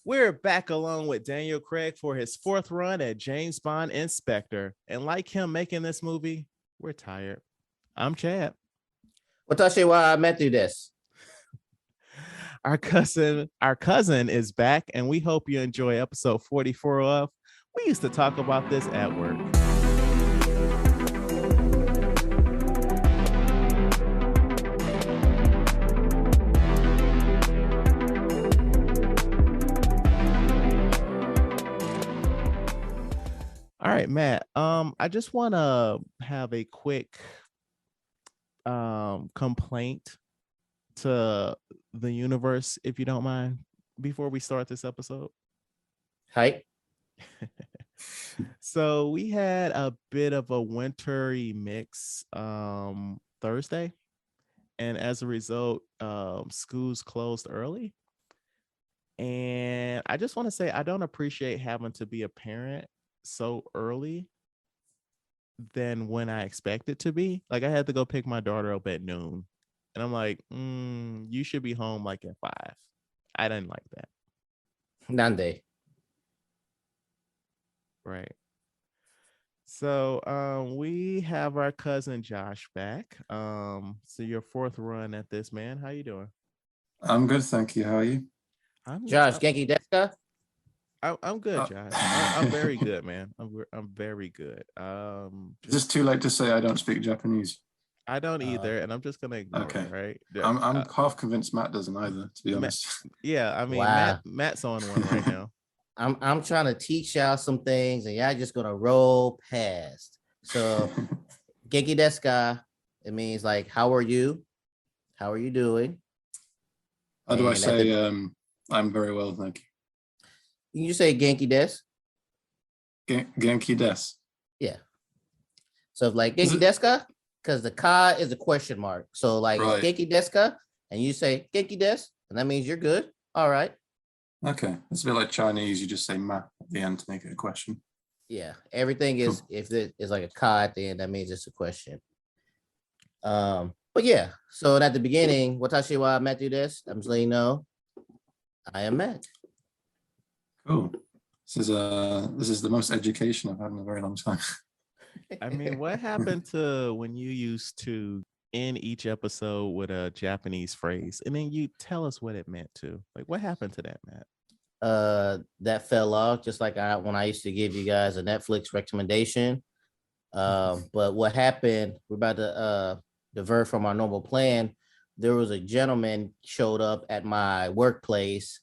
We're back along with Daniel Craig for his fourth run at James Bond and Spectre. And like him making this movie, we're tired. I'm Chad. 私はメトです。Our cousin is back, and we hope you enjoy episode 44 of We Used to Talk About This at Work. All right, Matt. I just want to have a quick complaint to the universe, if you don't mind, before we start this episode. Hi. So we had a bit of a wintry mix Thursday, and as a result, schools closed early. And I just want to say I don't appreciate having to be a parent so early than when I expect it to be. Like, I had to go pick my daughter up at noon, and I'm like, you should be home like at 5. I didn't like that. Nande. Right. So we have our cousin Josh back. So your fourth run at this, man. How you doing? I'm good, thank you. How are you? Josh, Genki desu ka? I'm good, Josh. I'm very good, man. I'm very good. Is this too late to say I don't speak Japanese? I don't either, and I'm just gonna ignore it, right? I'm half convinced Matt doesn't either, to be honest. Yeah, I mean, Wow. Matt's on one right now. I'm trying to teach y'all some things, and y'all just gonna roll past. So, Genki desu ka, it means like, how are you? How are you doing? How do I And say I'm very well, thank you. You say Genki desu? Genki desu. Yeah. So if like Genki desu ka, because the ka is a question mark. So like Right. Genki desu ka, and you say Genki desu, and that means you're good. All right. Okay, it's a bit like Chinese. You just say ma at the end to make it a question. Yeah, everything is Cool. if it is like a ka at the end, that means it's a question. But yeah, so at the beginning, watashi wa Matthew this, I'm just letting you know, I am Matt. Cool. This is the most education I've had in a very long time. I mean, what happened to when you used to end each episode with a Japanese phrase, and then you tell us what it meant to? Like, what happened to that, Matt? That fell off, just like when I used to give you guys a Netflix recommendation. But what happened, we're about to divert from our normal plan. There was a gentleman showed up at my workplace,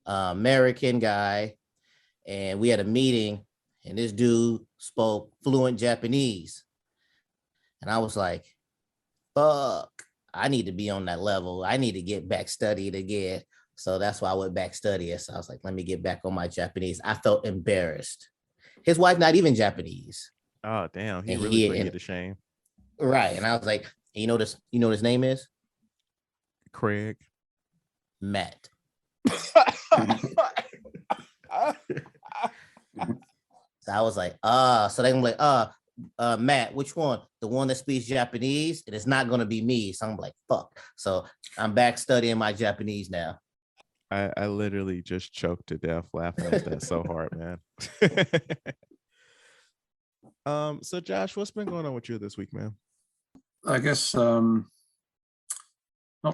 American guy, and we had a meeting, and this dude spoke fluent Japanese. And I was like, fuck, I need to be on that level. I need to get back studied again. So that's why I went back studying. So I was like, let me get back on my Japanese. I felt embarrassed. His wife not even Japanese. Oh, damn. He And really put you to shame. Right. And I was like, you know what his name is? Craig. Matt. So I was like, so they're gonna be like, Matt, which one? The one that speaks Japanese? And it's not gonna be me. So I'm like, fuck. So I'm back studying my Japanese now. I literally just choked to death laughing at that so hard, man. So Josh, what's been going on with you this week, man? I guess not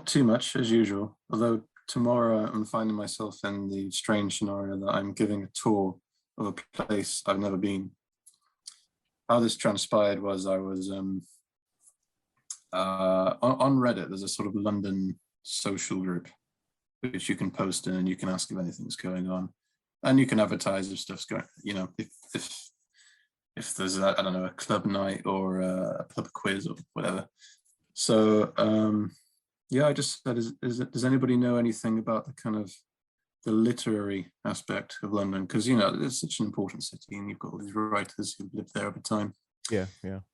too much as usual, although tomorrow I'm finding myself in the strange scenario that I'm giving a tour of a place I've never been. How this transpired was I was on Reddit. There's a sort of London social group which you can post in, and you can ask if anything's going on, and you can advertise if stuff's going. You know, if there's I don't know, a club night or a pub quiz or whatever. So yeah, I just said, does anybody know anything about the kind of the literary aspect of London? Because, you know, it's such an important city, and you've got all these writers who lived there over time. Yeah.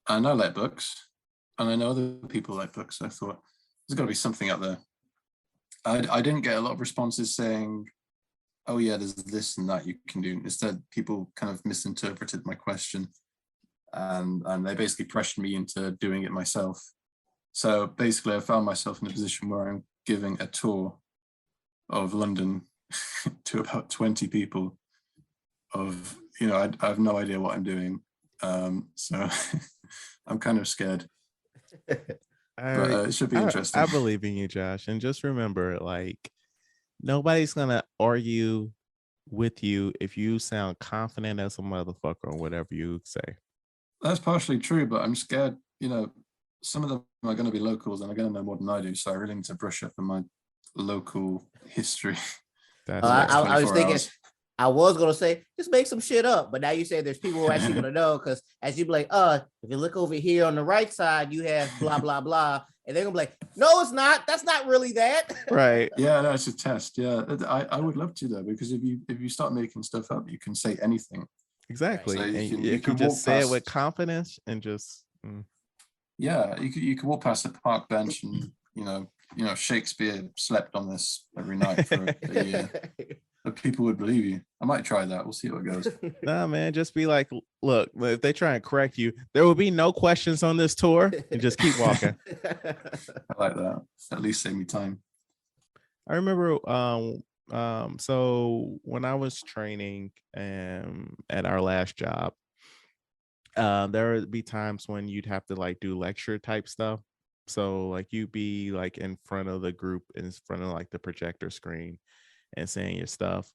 And I like books, and I know other people like books. So I thought there's got to be something out there. I didn't get a lot of responses saying, oh yeah, there's this and that you can do. Instead, people kind of misinterpreted my question, and they basically pressured me into doing it myself. So basically, I found myself in a position where I'm giving a tour of London to about 20 people of, I have no idea what I'm doing. So I'm kind of scared, but it should be interesting. I believe in you, Josh. And just remember, like, nobody's going to argue with you if you sound confident as a motherfucker or whatever you say. That's partially true, but I'm scared, some of them are going to be locals and are going to know more than I do. So I really need to brush up on my local history. I was thinking, I was going to say, just make some shit up. But now you say there's people who are actually going to know, because as you be like, if you look over here on the right side, you have blah, blah, blah. And they're going to be like, no, it's not. That's not really that. Right. Yeah, that's a test. Yeah, I would love to, though, because if you start making stuff up, you can say anything. Exactly. So you can just say it with confidence and just... Yeah, you could walk past the park bench and, Shakespeare slept on this every night for a year. But people would believe you. I might try that. We'll see how it goes. Nah, man, just be like, look, if they try and correct you, there will be no questions on this tour, and just keep walking. I like that. At least save me time. I remember so when I was training at our last job, there would be times when you'd have to like do lecture type stuff. So like you'd be like in front of the group, in front of like the projector screen and saying your stuff.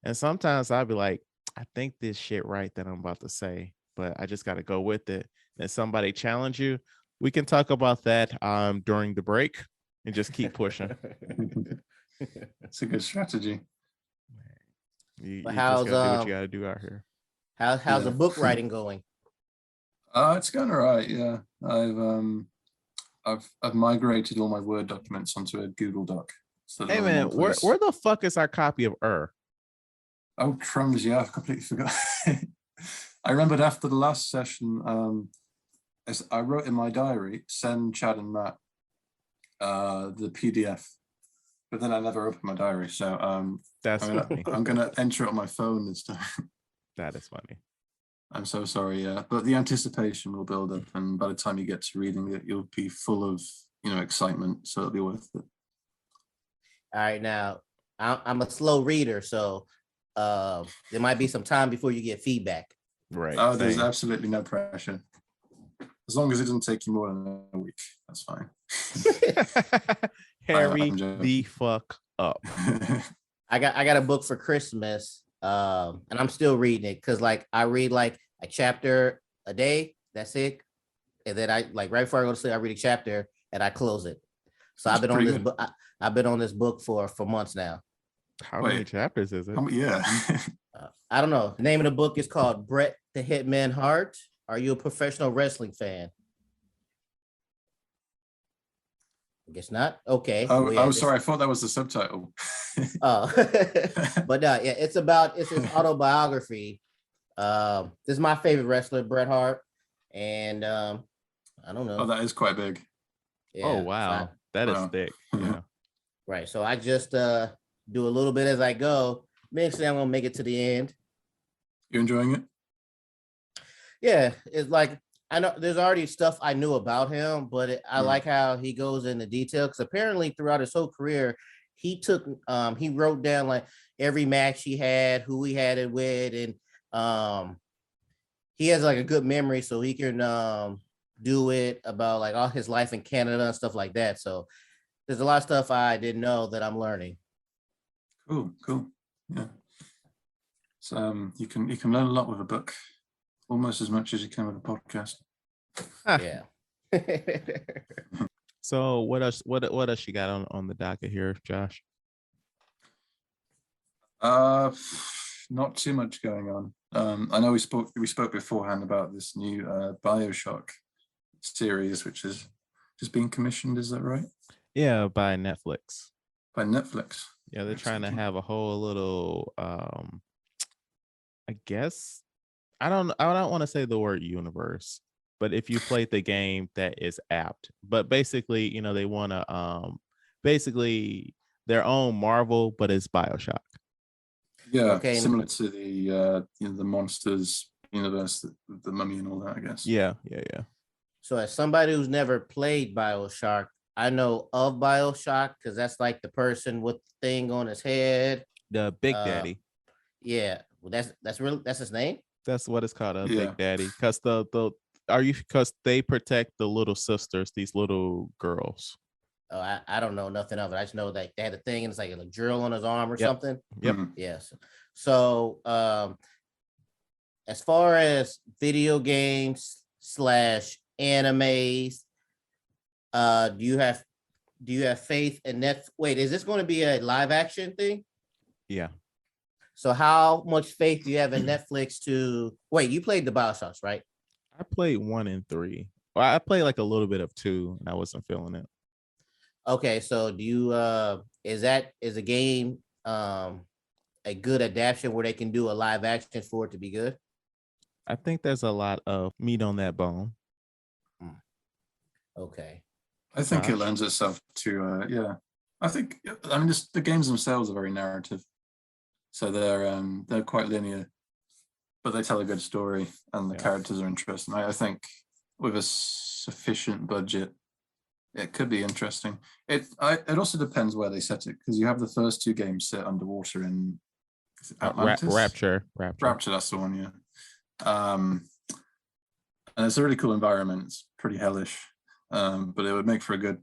And sometimes I'd be like, I think this shit right that I'm about to say, but I just got to go with it. And somebody challenge you. We can talk about that during the break and just keep pushing. It's a good strategy. You just gotta do what you gotta do out here. How's the book writing going? It's going all right. Yeah, I've migrated all my Word documents onto a Google Doc. So hey man, where the fuck is our copy of Oh crumbs! Yeah, I've completely forgot. I remembered after the last session, I wrote in my diary, send Chad and Matt the PDF, but then I never opened my diary. So that's funny. I'm gonna enter it on my phone this time. That is funny. I'm so sorry, yeah, but the anticipation will build up, and by the time you get to reading it, you'll be full of excitement. So it'll be worth it. All right, now I'm a slow reader, so there might be some time before you get feedback. Right. Oh, there's absolutely no pressure. As long as it doesn't take you more than a week, that's fine. Hurry the fuck up. I got a book for Christmas, and I'm still reading it because like I read like a chapter a day. That's it, and then I like right before I go to sleep, I read a chapter and I close it. So I've been on this book. I've been on this book for months now. How many chapters is it? Yeah. I don't know. The name of the book is called Bret the Hitman Hart. Are you a professional wrestling fan? I guess not. Okay. Oh, sorry. I thought that was the subtitle. But yeah, it's his autobiography. This is my favorite wrestler, Bret Hart, and I don't know. Oh, that is quite big. Yeah, oh wow, that is thick. Yeah. Right. So I just do a little bit as I go. Eventually, I'm gonna make it to the end. You enjoying it? Yeah, it's like I know there's already stuff I knew about him, but I like how he goes into detail because apparently throughout his whole career, he wrote down like every match he had, who he had it with, and he has like a good memory, so he can do it about like all his life in Canada and stuff like that. So there's a lot of stuff I didn't know that I'm learning. Cool. Yeah. So you can learn a lot with a book, almost as much as you can with a podcast. Yeah. So what else you got on the docket here, Josh? Not too much going on. I know we spoke beforehand about this new Bioshock series, which is just being commissioned. Is that right? Yeah, by Netflix. By Netflix. Yeah, they're trying to have a whole little I guess I don't want to say the word universe, but if you played the game, that is apt. But basically, they want to basically their own Marvel, but it's Bioshock. Yeah, okay. Similar to the the Monsters universe, the Mummy and all that, I guess. Yeah. So as somebody who's never played Bioshock, I know of Bioshock because that's like the person with the thing on his head. The Big Uh, Daddy. yeah, well, that's his name. That's what it's called, a Yeah. Big Daddy. Because because they protect the little sisters, these little girls. Oh, I don't know nothing of it. I just know that they had a thing and it's like a drill on his arm or Yep. something. Yep. Mhm. Yes. So as far as video games slash animes, do you have faith in Net? Wait, is this going to be a live action thing? Yeah. So how much faith do you have in Netflix to wait? You played the Bioshocks, right? I played 1 and 3. Well, I played like a little bit of 2 and I wasn't feeling it. Okay, so do you is a game a good adaptation where they can do a live action for it to be good? I think there's a lot of meat on that bone. Okay. I think it Josh? lends itself to yeah. I mean just the games themselves are very narrative. So they're quite linear, but they tell a good story and the Yeah. characters are interesting. I think with a sufficient budget, it could be interesting. It also depends where they set it, because you have the first 2 games set underwater in Atlantis. Rapture. Rapture, that's the one, yeah. And it's a really cool environment. It's pretty hellish, but it would make for a good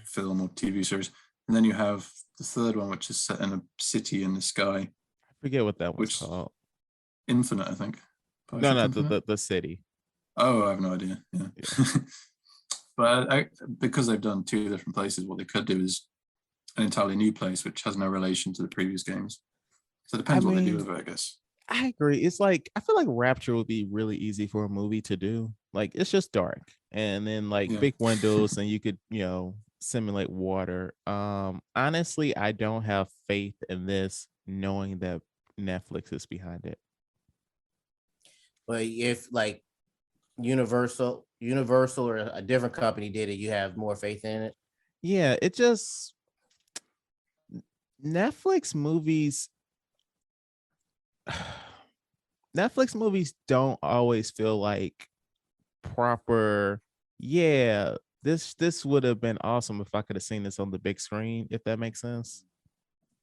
film or TV series. And then you have the third one, which is set in a city in the sky. I forget what that was Which- called. Infinite, I think. No, Bioshock Infinite? the city. Oh, I have no idea. Yeah. But because they've done 2 different places, what they could do is an entirely new place, which has no relation to the previous games. So it depends what they do with it, I guess. I agree. It's like I feel like Rapture would be really easy for a movie to do. Like it's just dark, and then like Yeah. big windows, and you could simulate water. Honestly, I don't have faith in this, knowing that Netflix is behind it. But if like Universal or a different company did it, you have more faith in it. Yeah, it just Netflix movies. Netflix movies don't always feel like proper. Yeah, this would have been awesome if I could have seen this on the big screen, if that makes sense.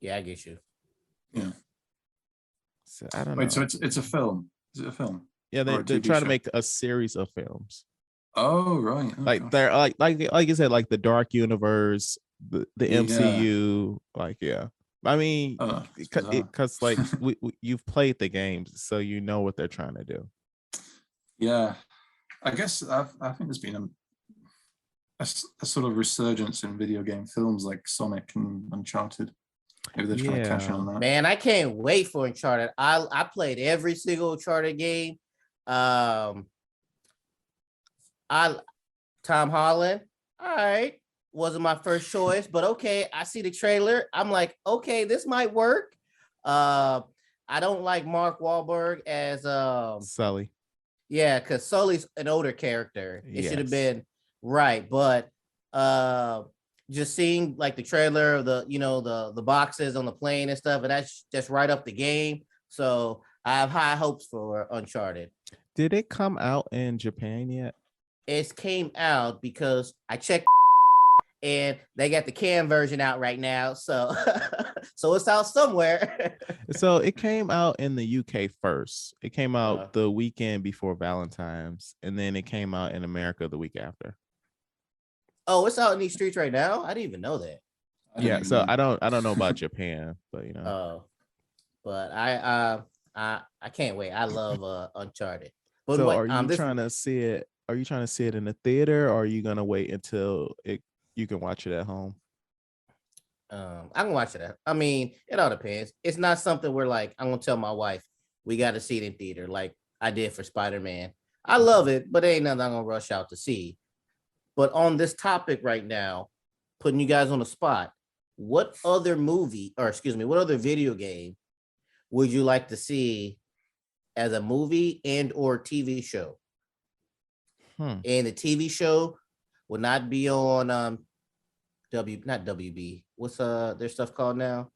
Yeah, I get you. Yeah. So I don't Wait, know. so it's a film? Is it a film? Yeah, or a they're TV trying to show? make a series of films. Oh, right. Oh, Like gosh. they're like you said, like the Dark Universe, the Yeah. MCU. Like, yeah. I mean, Oh, it's bizarre. because like you've played the games, so you know what they're trying to do. Yeah, I guess I think there's been a sort of resurgence in video game films like Sonic and Uncharted. Maybe they're trying to cash in on that. Man, I can't wait for Uncharted. I played every single Uncharted game. Tom Holland. All right. Wasn't my first choice, but okay. I see the trailer. I'm like, okay, this might work. I don't like Mark Wahlberg as Sully. yeah, because Sully's an older character. It should have Yes. been right, but just seeing like the trailer of the boxes on the plane and stuff, and that's just right up the game. So I have high hopes for Uncharted. Did it come out in Japan yet? It came out because I checked and they got the cam version out right now. So so it's out somewhere. So it came out in the UK first. It came out Uh-huh. the weekend before Valentine's, and then it came out in America the week after. Oh, it's out in these streets right now. I didn't even know that. I don't Yeah, even so know. I don't know about Japan, but But I can't wait. I love Uncharted. But so what, are you this trying to see it? Are you trying to see it in the theater, or are you gonna wait until you can watch it at home? I can watch it. I mean, it all depends. It's not something where like I'm gonna tell my wife we got to see it in theater like I did for Spider-Man. I love it, but it ain't nothing I'm gonna rush out to see. But on this topic right now, putting you guys on the spot, what other what other video game would you like to see as a movie and or TV show? And the TV show will not be on not WB. What's their stuff called now?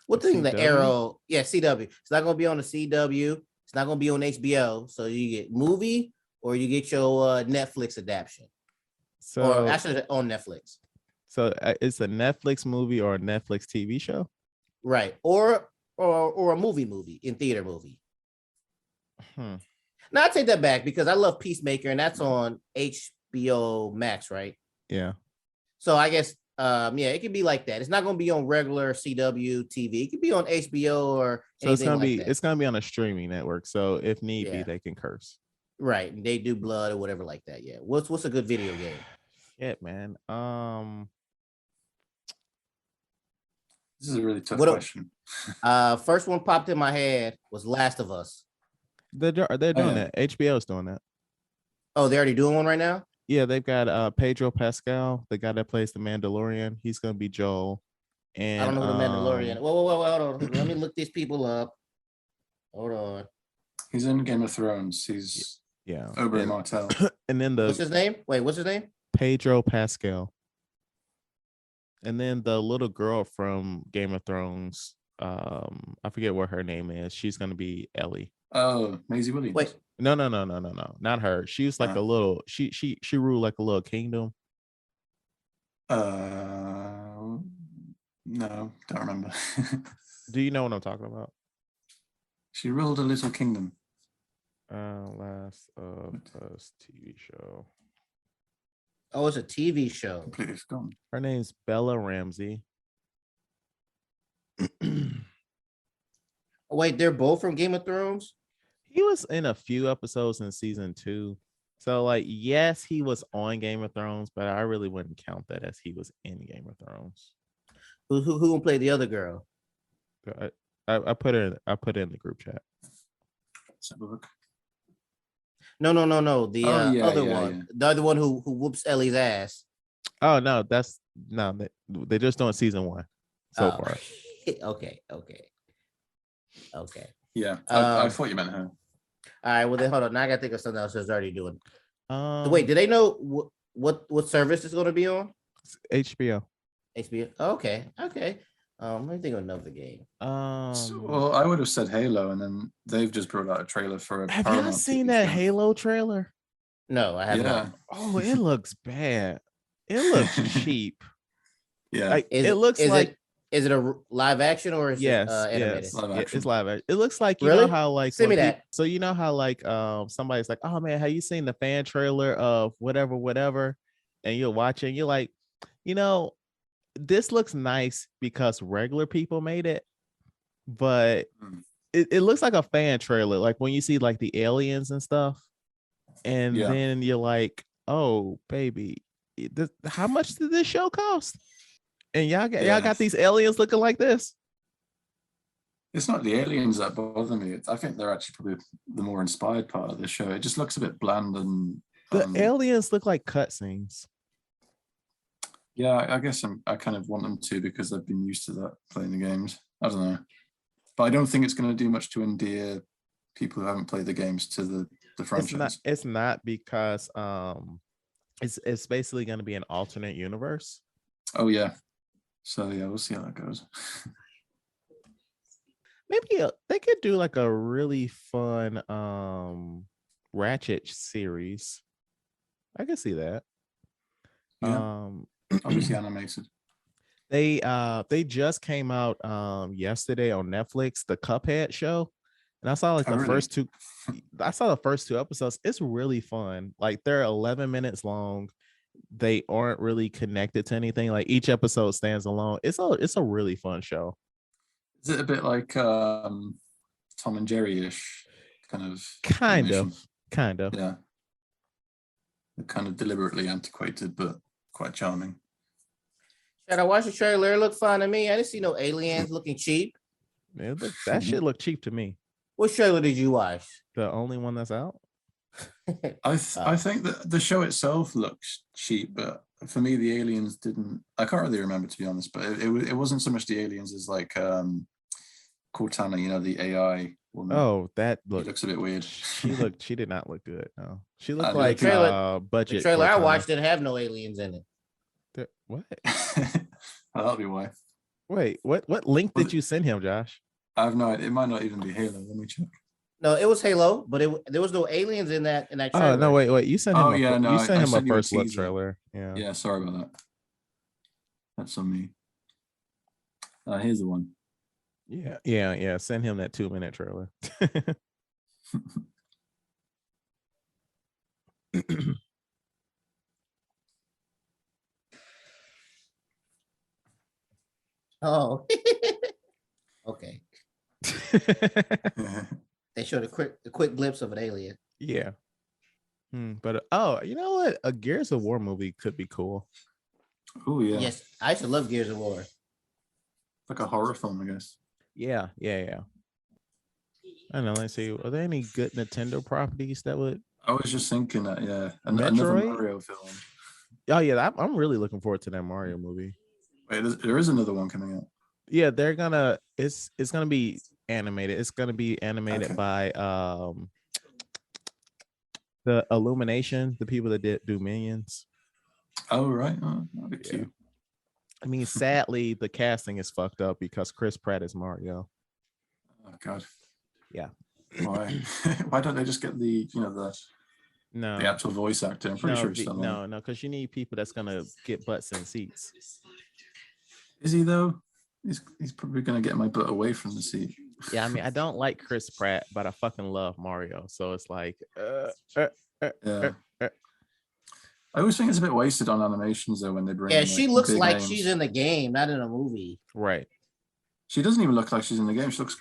What thing? The CW? Arrow? Yeah, CW. It's not gonna be on the CW. It's not gonna be on HBO. So you get movie or you get your Netflix adaptation, or So actually on Netflix. so it's a Netflix movie or a Netflix TV show? right, or a movie in theater movie. Now I take that back because I love Peacemaker, and that's on HBO Max, right? Yeah. So I guess yeah, it could be like that. It's not going to be on regular CW TV. It could be on HBO or So it's anything gonna like be that. it's gonna be on a streaming network. So if need be, Yeah. they can curse. Right, and they do blood or whatever like that. Yeah. What's a good video game? Yeah, man. This is a really tough What a- question. First one popped in my head was Last of Us. They're doing that. HBO's doing that. Oh, they're already doing one right now? Yeah, they've got Pedro Pascal, the guy that plays the Mandalorian. He's gonna be Joel. And I don't know what the Mandalorian. Whoa, hold on. Let me look these people up. Hold on. He's in Game of Thrones. He's Oberyn Martell. And then what's his name? Wait, what's his name? Pedro Pascal. And then the little girl from Game of Thrones, I forget what her name is. She's gonna be Ellie. Oh, Maisie Williams. Wait. No, not her. She was like a little. She ruled like a little kingdom. No, don't remember. Do you know what I'm talking about? She ruled a little kingdom. Last of Us TV show. Oh, it's a TV show. Completely forgotten. Her name's Bella Ramsey. Wait, they're both from Game of Thrones? He was in a few episodes in season 2. So, like, yes, he was on Game of Thrones, but I really wouldn't count that as he was in Game of Thrones. Who played the other girl? I put it in the group chat. Let's have a look. No. The other one. Yeah. The other one who whoops Ellie's ass. Oh no, they're just doing season 1 so far. Okay. Yeah, I thought you meant her. All right, well then hold on. Now I gotta think of something else that's already doing. Wait, do they know what service is going to be on? HBO. HBO. Okay. Let me think of another game. Well, I would have said Halo, and then they've just brought out a trailer for a. Have you seen that Halo trailer? No, I have not. Oh, it looks bad. It looks cheap. Yeah, like it looks like. Is it a live action or is it animated? Yes, it's live action. It looks like you really? know how like send me that. So you know how like somebody's like, oh man, have you seen the fan trailer of whatever, and you're watching, you're like, you know, this looks nice because regular people made it, but it looks like a fan trailer, like when you see like the aliens and stuff, and then you're like, oh baby, how much did this show cost? And y'all got these aliens looking like this. It's not the aliens that bother me. I think they're actually probably the more inspired part of the show. It just looks a bit bland and. The aliens look like cutscenes. Yeah, I guess I kind of want them to because I've been used to that playing the games. I don't know, but I don't think it's going to do much to endear people who haven't played the games to the franchise. It's not because it's basically going to be an alternate universe. Oh yeah. So yeah, we'll see how that goes. Maybe they could do like a really fun Ratchet series. I can see that. Yeah. Obviously animated. They just came out yesterday on Netflix, the Cuphead show. And I saw like first two. I saw the first 2 episodes. It's really fun. Like they're 11 minutes long. They aren't really connected to anything. Like each episode stands alone. It's a really fun show. Is it a bit like Tom and Jerry-ish kind of? Kind of. Yeah. They're kind of deliberately antiquated, but quite charming. Should I watch the trailer? It looked fine to me. I didn't see no aliens looking cheap. Man, that shit looked cheap to me. What trailer did you watch? The only one that's out. I think that the show itself looks cheap, but for me the aliens didn't. I can't really remember, to be honest, but it wasn't so much the aliens as like Cortana, you know, the AI woman. Oh, that looks a bit weird. She did not look good. No, she looked like budget. The trailer I watched didn't have no aliens in it. What? That'll be why. Wait, what link did you send him, Josh? I have no idea. It might not even be Halo. Let me check. No, it was Halo, but there was no aliens in that trailer. Oh no, wait. You sent him. You sent him a first look trailer. Yeah. Yeah. Sorry about that. That's on me. Here's the one. Yeah. Send him that 2-minute trailer. Oh, okay. They showed a quick glimpse of an alien. Yeah. But you know what? A Gears of War movie could be cool. Oh yeah. Yes, I used to love Gears of War. Like a horror film, I guess. Yeah. I don't know. Let's see. Are there any good Nintendo properties that would? I was just thinking that, yeah. Another Metroid? Mario film. Oh yeah, I'm really looking forward to that Mario movie. Wait, there is another one coming out. Yeah, they're gonna. It's gonna be animated. It's gonna be animated Okay. by the Illumination, the people that do Minions. Oh right, that'd be cute. I mean, sadly, the casting is fucked up because Chris Pratt is Mario. Oh god. Yeah. Why? Why don't they just get the No, the actual voice actor? I'm pretty sure he's still on. no, because you need people that's gonna get butts in seats. Is he though? He's probably gonna get my butt away from the seat. Yeah, I mean, I don't like Chris Pratt, but I fucking love Mario. So it's like, Yeah. I always think it's a bit wasted on animations though when they bring. Yeah, in, she looks big like names. she's in the game, not in a movie. Right. She doesn't even look like she's in the game. She looks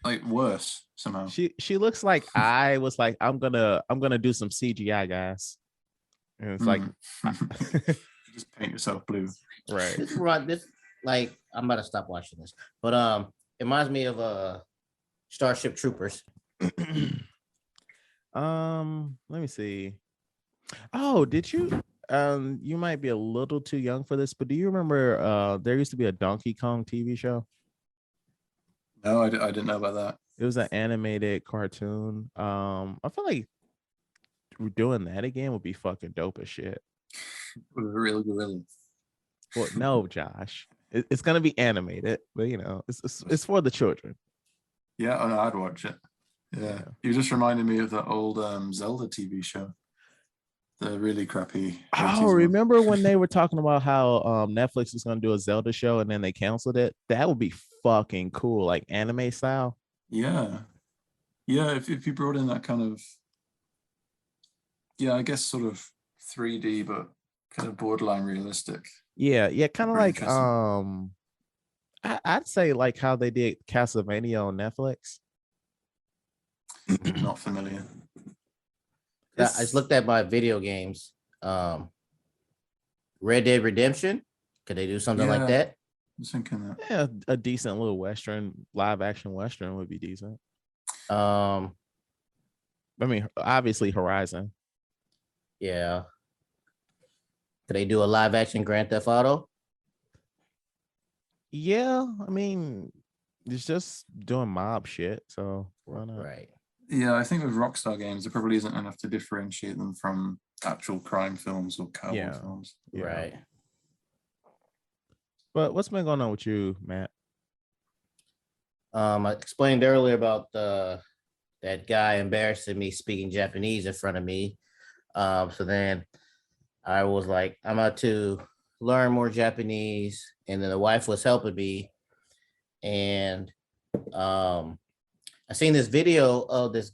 like worse somehow. She looks like I was like, I'm gonna do some CGI, guys. And it's like just paint yourself blue. Right. This like I'm about to stop watching this, but it reminds me of Starship Troopers. Let me see. Oh, did you? You might be a little too young for this, but do you remember? There used to be a Donkey Kong TV show. No, I didn't know about that. It was an animated cartoon. I feel like doing that again would be fucking dope as shit. With a real gorilla. Well, no, Josh. It's gonna be animated, but you know, it's for the children. Yeah, I'd watch it. Yeah. You just reminded me of the old Zelda TV show. The really crappy. Oh, remember when they were talking about how Netflix was gonna do a Zelda show and then they canceled it? That would be fucking cool, like anime style. Yeah. If you brought in that kind of, I guess sort of 3D but kind of borderline realistic. Yeah, kind of like interesting. I'd say like how they did Castlevania on Netflix. Not familiar. I just looked at my video games. Red Dead Redemption. Could they do something like that? I was thinking that. Yeah, a decent little live action Western would be decent. I mean, obviously Horizon. Yeah. Could they do a live action Grand Theft Auto? Yeah, I mean, it's just doing mob shit, so why not? Right. Yeah, I think with Rockstar games, there probably isn't enough to differentiate them from actual crime films or cowboy films. Yeah. Right. But what's been going on with you, Matt? I explained earlier about that guy embarrassing me speaking Japanese in front of me. So then I was like, I'm about to learn more Japanese, and then the wife was helping me, and I seen this video of this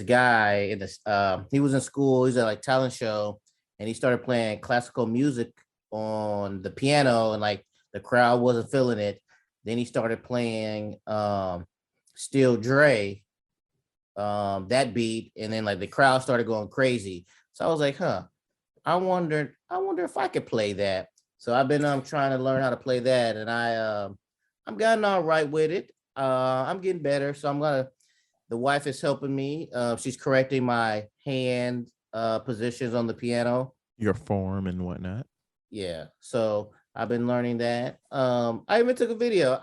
guy in this. He was in school. He's at like talent show, and he started playing classical music on the piano, and like the crowd wasn't feeling it. Then he started playing Steel Dre, that beat, and then like the crowd started going crazy. So I was like, I wonder if I could play that. So I've been trying to learn how to play that, and I'm getting all right with it. I'm getting better. So the wife is helping me. She's correcting my hand positions on the piano. Your form and whatnot. Yeah. So I've been learning that. I even took a video.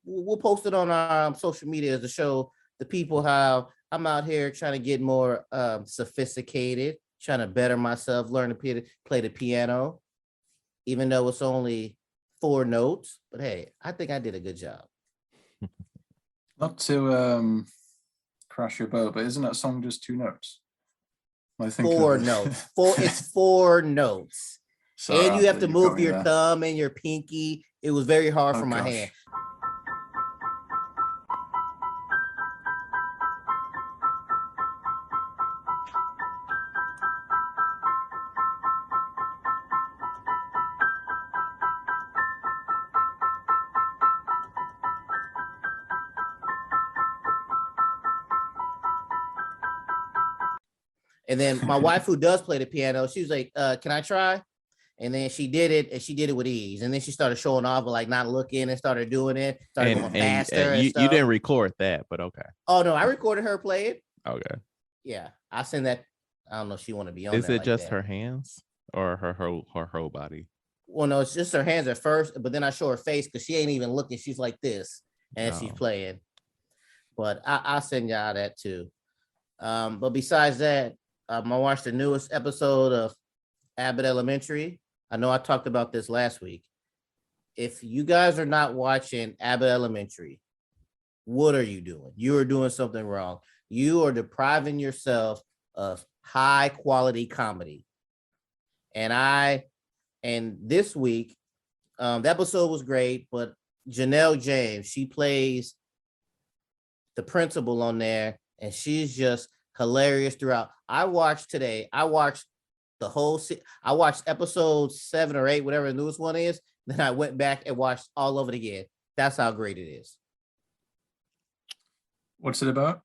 We'll post it on our social media to show the people how I'm out here trying to get more sophisticated, trying to better myself, learn to play the piano, even though it's only 4 notes. But hey, I think I did a good job. Not to crash your boat, but isn't that song just 2 notes? I think 4 notes. It's 4 notes. So and you have to move your thumb and your pinky It was very hard Oh, for my gosh. hand. And then my wife, who does play the piano, she was like, can I try? And then she did it, and she did it with ease. And then she started showing off, but like not looking, and started doing it, started going faster and you stuff. didn't record that, but okay. Oh no, I recorded her play it. Okay. Yeah, I send that. I don't know if she want to be on. Is it like just that. her hands or her whole body? Well, no, it's just her hands at first, but then I show her face because she ain't even looking. She's like this, and she's playing. But I'll send y'all that too. But besides that, I watched the newest episode of Abbot Elementary. I know I talked about this last week. If you guys are not watching Abbott Elementary, what are you doing? You are doing something wrong. You are depriving yourself of high quality comedy. And this week, the episode was great, but Janelle James, she plays the principal on there, and she's just hilarious throughout. I watched the whole I watched episode 7 or 8, whatever the newest one is. Then I went back and watched all of it again. That's how great it is. What's it about?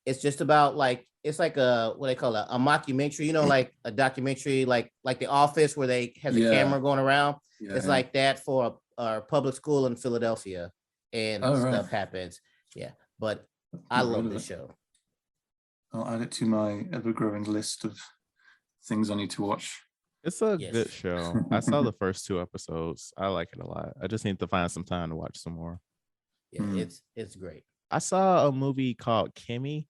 It's just about like, it's like a, what they call a mockumentary, like a documentary, like The Office, where they have the camera going around. It's like that for a public school in Philadelphia, and stuff happens. Yeah, but I love this show. I'll add it to my ever-growing list of things I need to watch. It's a good show. I saw the first 2 episodes. I like it a lot. I just need to find some time to watch some more. Yeah, it's great. I saw a movie called Kimi.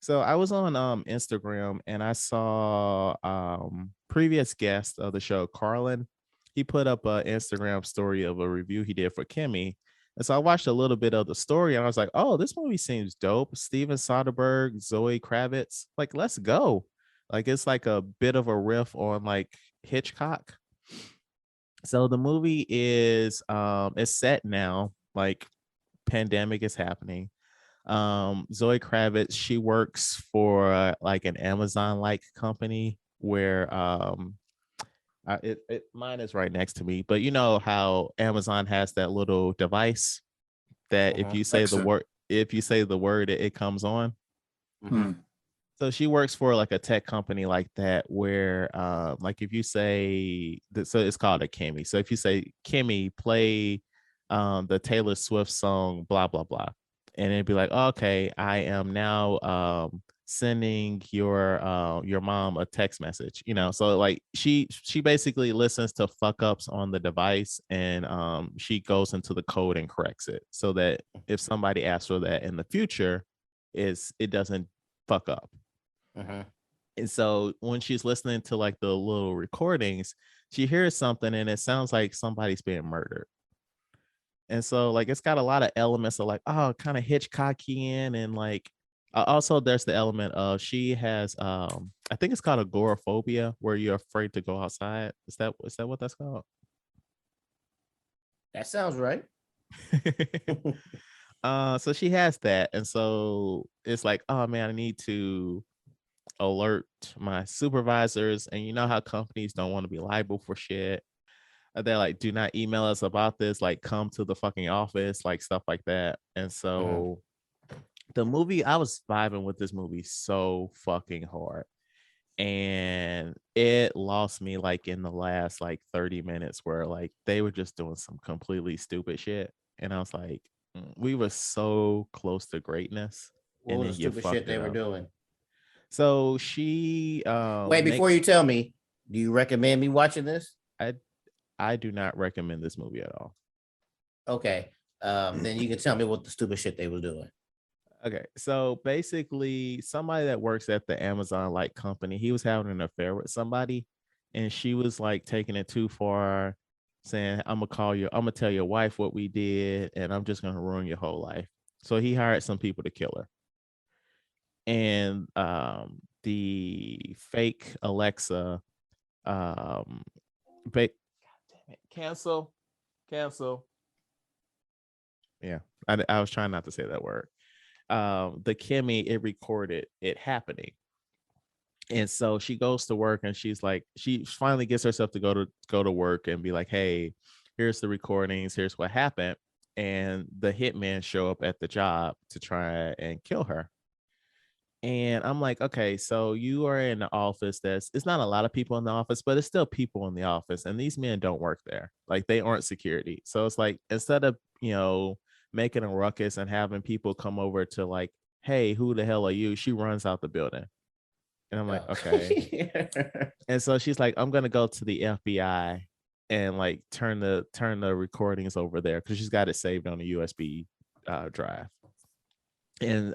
So I was on Instagram, and I saw previous guest of the show, Carlin. He put up an Instagram story of a review he did for Kimi. And so I watched a little bit of the story, and I was like, oh, this movie seems dope. Steven Soderbergh, Zoe Kravitz, like, let's go. Like, it's like a bit of a riff on like Hitchcock. So the movie is it's set now, like pandemic is happening. Zoe Kravitz, she works for like an Amazon like company where mine is right next to me, but you know how Amazon has that little device that if you say the word it comes on. So she works for like a tech company like that, where like if you say that, so it's called a Kimi. So if you say, Kimi, play the Taylor Swift song blah blah blah, and it'd be like, okay, I am now sending your mom a text message, so like she basically listens to fuck ups on the device, and she goes into the code and corrects it, so that if somebody asks for that in the future, it doesn't fuck up. And so when she's listening to like the little recordings, she hears something and it sounds like somebody's being murdered. And so like it's got a lot of elements of like, oh, kind of Hitchcockian, and like also there's the element of she has I think it's called agoraphobia, where you're afraid to go outside. Is that what that's called? That sounds right. So she has that, and so it's like, oh man, I need to alert my supervisors, and you know how companies don't want to be liable for shit. They're like, do not email us about this, like come to the fucking office, like stuff like that. And so the movie, I was vibing with this movie so fucking hard, and it lost me like in the last like 30 minutes, where like they were just doing some completely stupid shit, and I was like, we were so close to greatness. What was the stupid shit they were doing? So she wait, before you tell me, do you recommend me watching this? I do not recommend this movie at all. Okay. Then you can tell me what the stupid shit they were doing. Okay. So basically, somebody that works at the Amazon like company, he was having an affair with somebody, and she was like taking it too far, saying, I'm gonna tell your wife what we did, and I'm just gonna ruin your whole life. So he hired some people to kill her. And the fake Alexa, God damn it, cancel. Cancel. Yeah, I was trying not to say that word. The Kimi, it recorded it happening. And so she goes to work and she's like, she finally gets herself to go to work and be like, hey, here's the recordings, here's what happened. And the hitmen show up at the job to try and kill her. And I'm like, okay, so you are in the office. It's not a lot of people in the office, but it's still people in the office. And these men don't work there. Like they aren't security. So it's like, instead of, making a ruckus and having people come over to like, hey, who the hell are you? She runs out the building. And I'm like, okay. And so she's like, I'm gonna go to the FBI and like turn the recordings over there because she's got it saved on a USB drive. And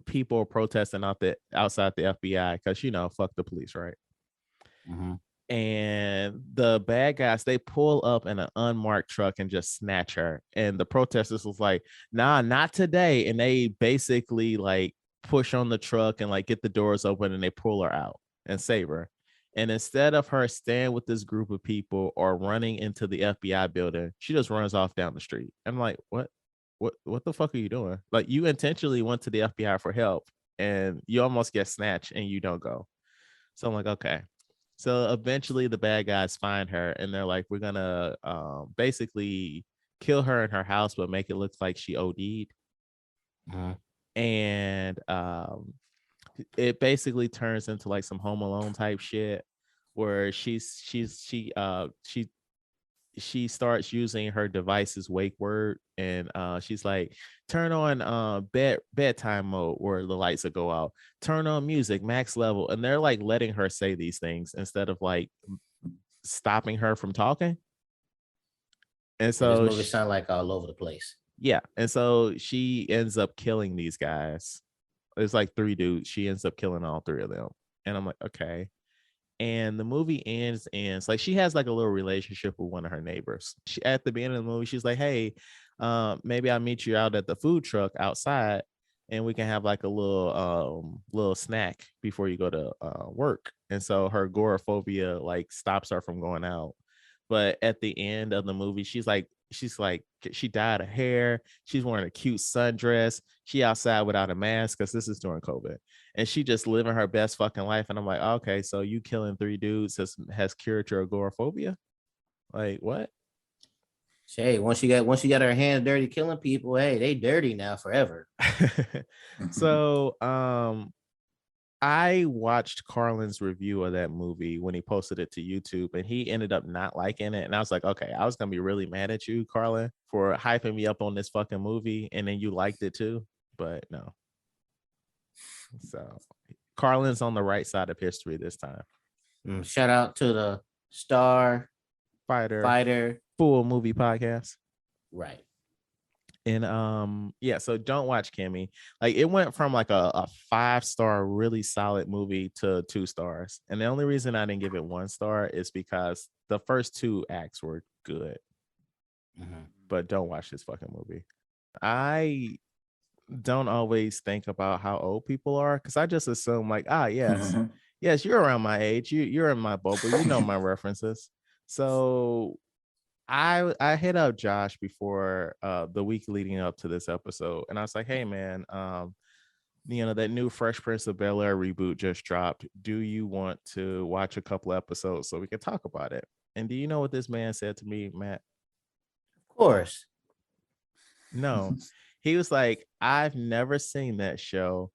people are protesting outside the FBI because fuck the police, right? Mm-hmm. And the bad guys, they pull up in an unmarked truck and just snatch her. And the protesters was like, nah, not today. And they basically like push on the truck and like get the doors open and they pull her out and save her. And instead of her staying with this group of people or running into the FBI building, she just runs off down the street. I'm like, what the fuck are you doing? Like, you intentionally went to the FBI for help and you almost get snatched and you don't go. So I'm like, okay. So eventually the bad guys find her and they're like, we're gonna basically kill her in her house, but make it look like she OD'd. Uh-huh. And it basically turns into like some Home Alone type shit where she starts using her device's wake word, and she's like, turn on bedtime mode where the lights will go out, turn on music max level, and they're like letting her say these things instead of like stopping her from talking. And so this movie sound like all over the place. Yeah, and so she ends up killing these guys. There's like 3 dudes. She ends up killing all 3 of them, and I'm like, okay. And the movie ends like she has like a little relationship with one of her neighbors. At the beginning of the movie, she's like, hey, maybe I'll meet you out at the food truck outside and we can have like a little snack before you go to work. And so her agoraphobia like stops her from going out. But at the end of the movie, she's like she dyed her hair, she's wearing a cute sundress, she outside without a mask because this is during COVID, and she just living her best fucking life. And I'm like, okay, so you killing 3 dudes has cured your agoraphobia? Like, what? Hey, once you got her hands dirty killing people, hey, they dirty now forever. So I watched Carlin's review of that movie when he posted it to YouTube, and he ended up not liking it. And I was like, okay, I was gonna be really mad at you, Carlin, for hyping me up on this fucking movie, and then you liked it too. But no. So Carlin's on the right side of history this time. Shout out to the Star Fighter Full Movie Podcast. Right. And yeah, so don't watch Kimi. Like, it went from like a 5-star really solid movie to 2 stars. And the only reason I didn't give it 1 star is because the first 2 acts were good. Mm-hmm. But don't watch this fucking movie. I don't always think about how old people are because I just assume like, yes, you're around my age. You're in my bubble. You know my references. So I hit up Josh before the week leading up to this episode, and I was like, hey man, that new Fresh Prince of Bel-air reboot just dropped. Do you want to watch a couple episodes so we can talk about it? And do you know what this man said to me, Matt? Of course. No. He was like, I've never seen that show.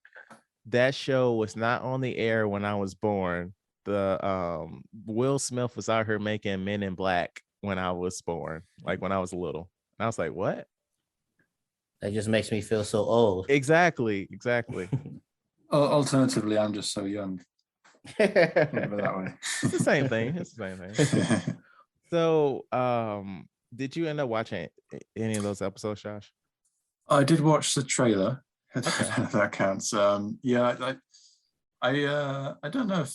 That show was not on the air when I was born. The Will Smith was out here making Men in Black when I was born, like when I was little. And I was like, what? That just makes me feel so old. Exactly. Alternatively, I'm just so young. That way. It's the same thing. So, did you end up watching any of those episodes, Josh? I did watch the trailer. Okay. If that counts. Yeah, I don't know if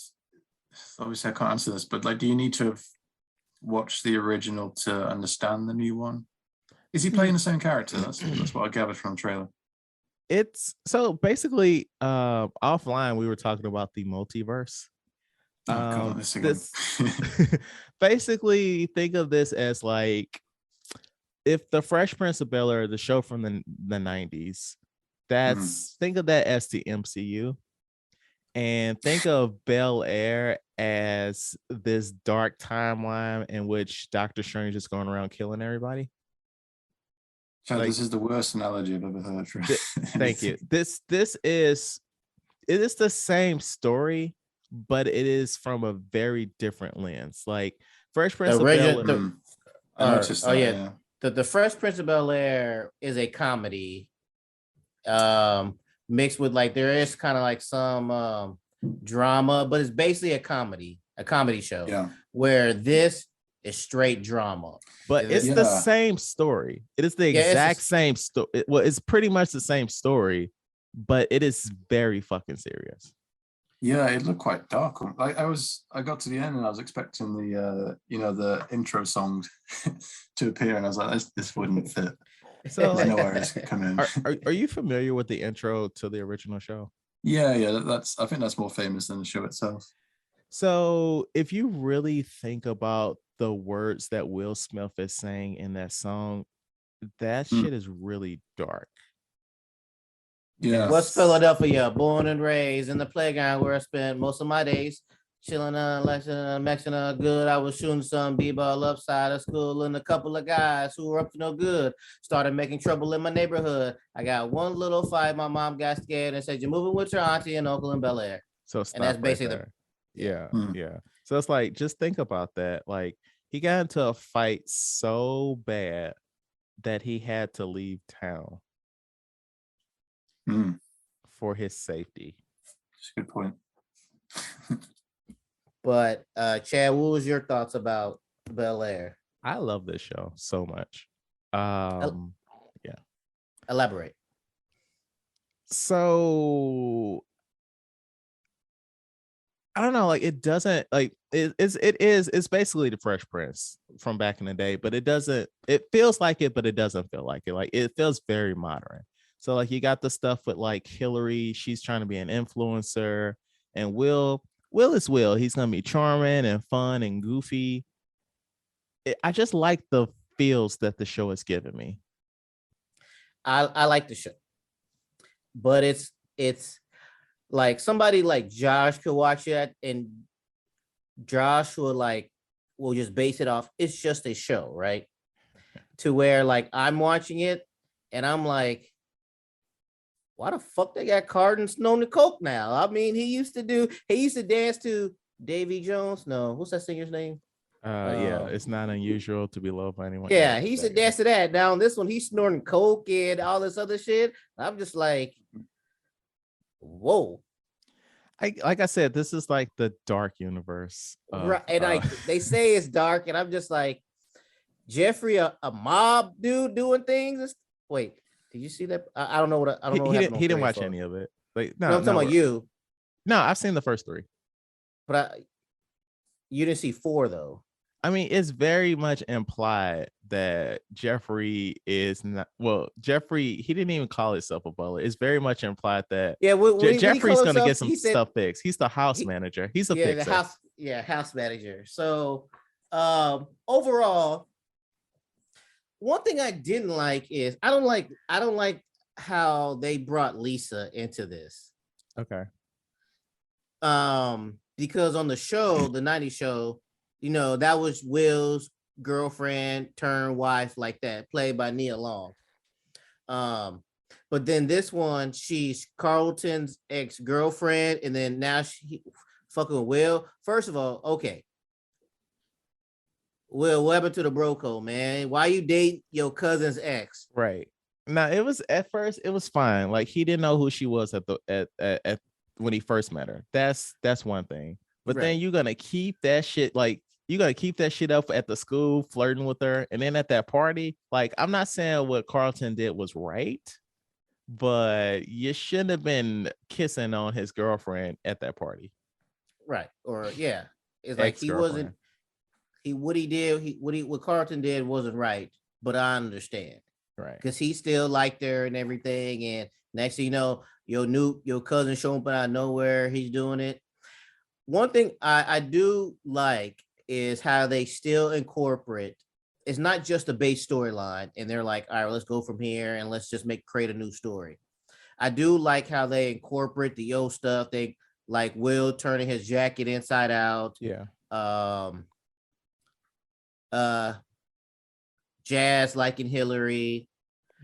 obviously I can't answer this, but like, do you need to have watched the original to understand the new one? Is he playing the same character? That's what I gathered from the trailer. It's so basically offline we were talking about the multiverse. Oh god, this again. Basically think of this as like if the Fresh Prince of Bel-Air, the show from the 90s, that's think of that as the MCU, and think of Bel-Air as this dark timeline in which Doctor Strange is going around killing everybody. Chad, Like, this is the worst analogy I've ever heard. Thank you. This is the same story, but it is from a very different lens. Like Fresh Prince of Bel-Air. I noticed that. Yeah. The Fresh Prince of Bel-Air is a comedy, mixed with like there is kind of like some drama, but it's basically a comedy show. Yeah. Where this is straight drama. But it's the same story. It is the exact same story. Well, it's pretty much the same story, but it is very fucking serious. Yeah, it looked quite dark. I got to the end and I was expecting the intro songs to appear, and I was like, this wouldn't fit. So I know where it's coming. Are you familiar with the intro to the original show? Yeah. I think that's more famous than the show itself. So if you really think about the words that Will Smith is saying in that song, that shit is really dark. Yeah. West Philadelphia, born and raised in the playground where I spent most of my days. Chilling, maxing good. I was shooting some b-ball upside of school, and a couple of guys who were up to no good started making trouble in my neighborhood. I got one little fight. My mom got scared and said, "You're moving with your auntie and uncle in Bel-Air." So and that's basically yeah. So it's like, just think about that. Like, he got into a fight so bad that he had to leave town for his safety. That's a good point. But Chad, what was your thoughts about Bel-Air? I love this show so much. Elaborate. So I don't know, like, it doesn't, like, it's basically the Fresh Prince from back in the day, but it feels like it, but it doesn't feel like it. Like, it feels very modern. So like, you got the stuff with like Hillary, she's trying to be an influencer, and Will is Will. He's gonna be charming and fun and goofy. I just like the feels that the show has given me. I like the show, but it's like somebody like Josh could watch it, and Josh will just base it off. It's just a show, right? To where like I'm watching it and I'm like, why the fuck they got Carden Snow to Coke now? I mean, he used to dance to Davy Jones. No, what's that singer's name? It's not unusual to be loved by anyone. Yeah, he used to dance to that. Now on this one, he's snorting Coke and all this other shit. I'm just like, whoa. Like I said, this is like the dark universe. Right. And they say it's dark, and I'm just like, Jeffrey, a mob dude doing things. Wait, did you see that? I don't know what I don't know. He didn't watch any of it. Like, no, I'm talking about you. No, I've seen the first 3. But you didn't see 4 though. I mean, it's very much implied that Jeffrey is not. Well, Jeffrey, he didn't even call himself a butler. It's very much implied that Jeffrey's going to get some stuff fixed. He's the house manager. He's a fixer. House manager. So overall, one thing I didn't like is I don't like how they brought Lisa into this. Okay. Because on the show, the 90s show, that was Will's girlfriend turned wife, like that, played by Nia Long. But then this one, she's Carlton's ex-girlfriend, and then now she fucking Will. First of all, okay. Will, what happened to the bro code, man? Why you date your cousin's ex? Right. Now, it was at first, it was fine. Like, he didn't know who she was at when he first met her. That's one thing. But then you're gonna keep that shit, like, you gotta keep that shit up at the school, flirting with her, and then at that party. Like, I'm not saying what Carlton did was right, but you shouldn't have been kissing on his girlfriend at that party. Right. Or yeah, it's like he wasn't. What Carlton did wasn't right, but I understand. Right. Because he still liked her and everything, and next thing you know, your cousin showing up out of nowhere, he's doing it. One thing I do like is how they still incorporate it's not just a base storyline, and they're like, all right, let's go from here and let's just create a new story. I do like how they incorporate the old stuff. They like Will turning his jacket inside out. Yeah. Jazz liking Hillary.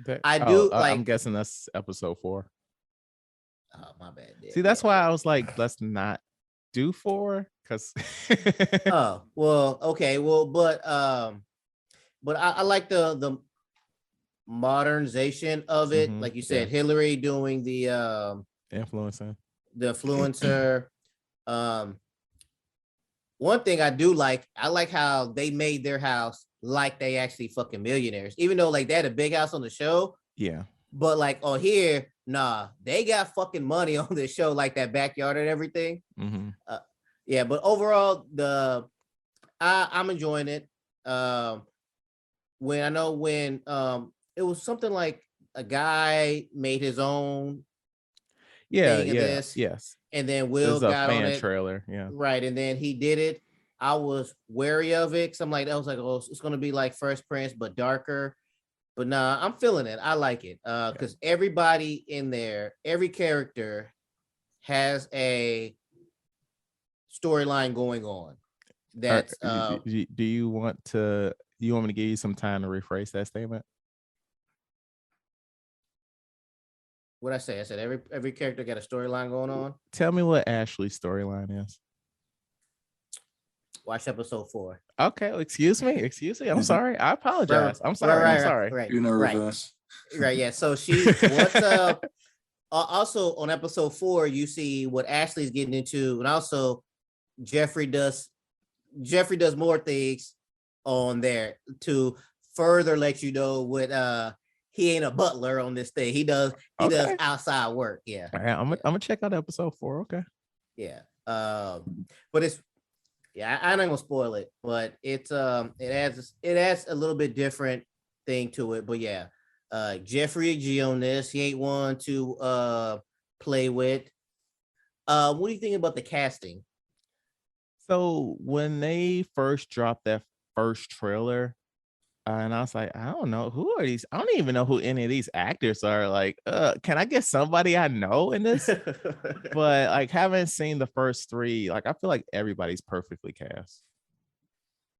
That- I do like. I'm guessing that's episode 4. Oh, my bad. Yeah, See, that's yeah. why I was like, let's not do 4 because. Oh, well, okay, well, but I like the modernization of it. Like you said, yeah. Hillary doing the Influencing. the influencer. One thing I do like, I like how they made their house like they actually fucking millionaires, even though like they had a big house on the show. Yeah. But like on here, nah, they got fucking money on this show, like that backyard and everything. Yeah, but overall, I'm enjoying it. When it was something like a guy made his own thing of this, yes. and then Will There's a got on fan it, trailer, yeah. right, and then he did it. I was wary of it because I was like, oh, it's gonna be like Fresh Prince but darker. But nah, I'm feeling it. I like it because everybody in there, every character has a storyline going on. That's do you want me to give you some time to rephrase that statement? What I say? I said every character got a storyline going on. Tell me what Ashley's storyline is. Watch episode 4. Okay, excuse me. I'm sorry. I apologize. I'm sorry. I'm sorry. Right. Reverse. Right. Yeah. So what's up? Also on episode 4, you see what Ashley's getting into, and also Jeffrey does more things on there to further let you know what he ain't a butler on this thing. He does outside work. Yeah. All right, I'm gonna check out episode 4. Okay. Yeah. But it's I'm not gonna spoil it, but it adds a little bit different thing to it. But yeah, Jeffrey G on this. He ain't one to play with. What do you think about the casting? So when they first dropped that first trailer, and I was like, I don't know who are these. I don't even know who any of these actors are. Like, can I get somebody I know in this? But like, haven't seen the first 3. Like, I feel like everybody's perfectly cast.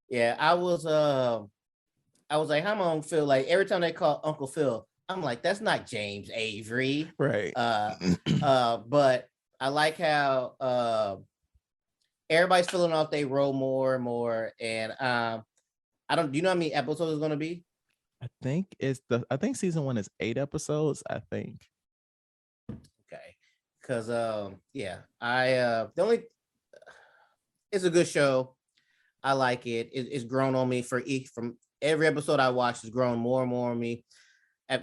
Yeah, I was like, how am I Uncle Phil? Like every time they call Uncle Phil, I'm like, that's not James Avery, right? But I like how everybody's filling off their role more and more, and do you know how many episodes it's going to be? I think season 1 is 8 episodes. I think. Okay, because it's a good show. I like it. It's grown on me from every episode I watched. It's grown more and more on me.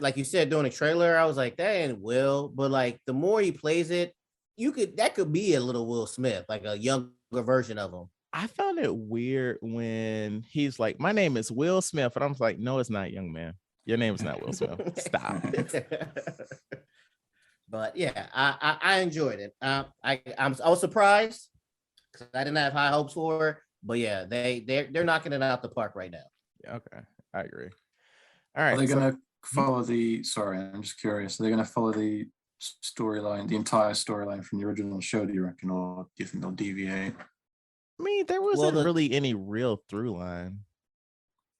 Like you said, during the trailer, I was like, that ain't Will, but like the more he plays it, that could be a little Will Smith, like a younger version of him. I found it weird when he's like, my name is Will Smith. And I'm like, no, it's not, young man. Your name is not Will Smith. Stop. But yeah, I enjoyed it. I was surprised because I didn't have high hopes for it. But yeah, they're knocking it out the park right now. Okay, I agree. All right. Are they going to follow sorry, I'm just curious. Are they going to follow the storyline, the entire storyline from the original show, do you reckon? Or do you think they'll deviate? I mean, there wasn't really any real through line.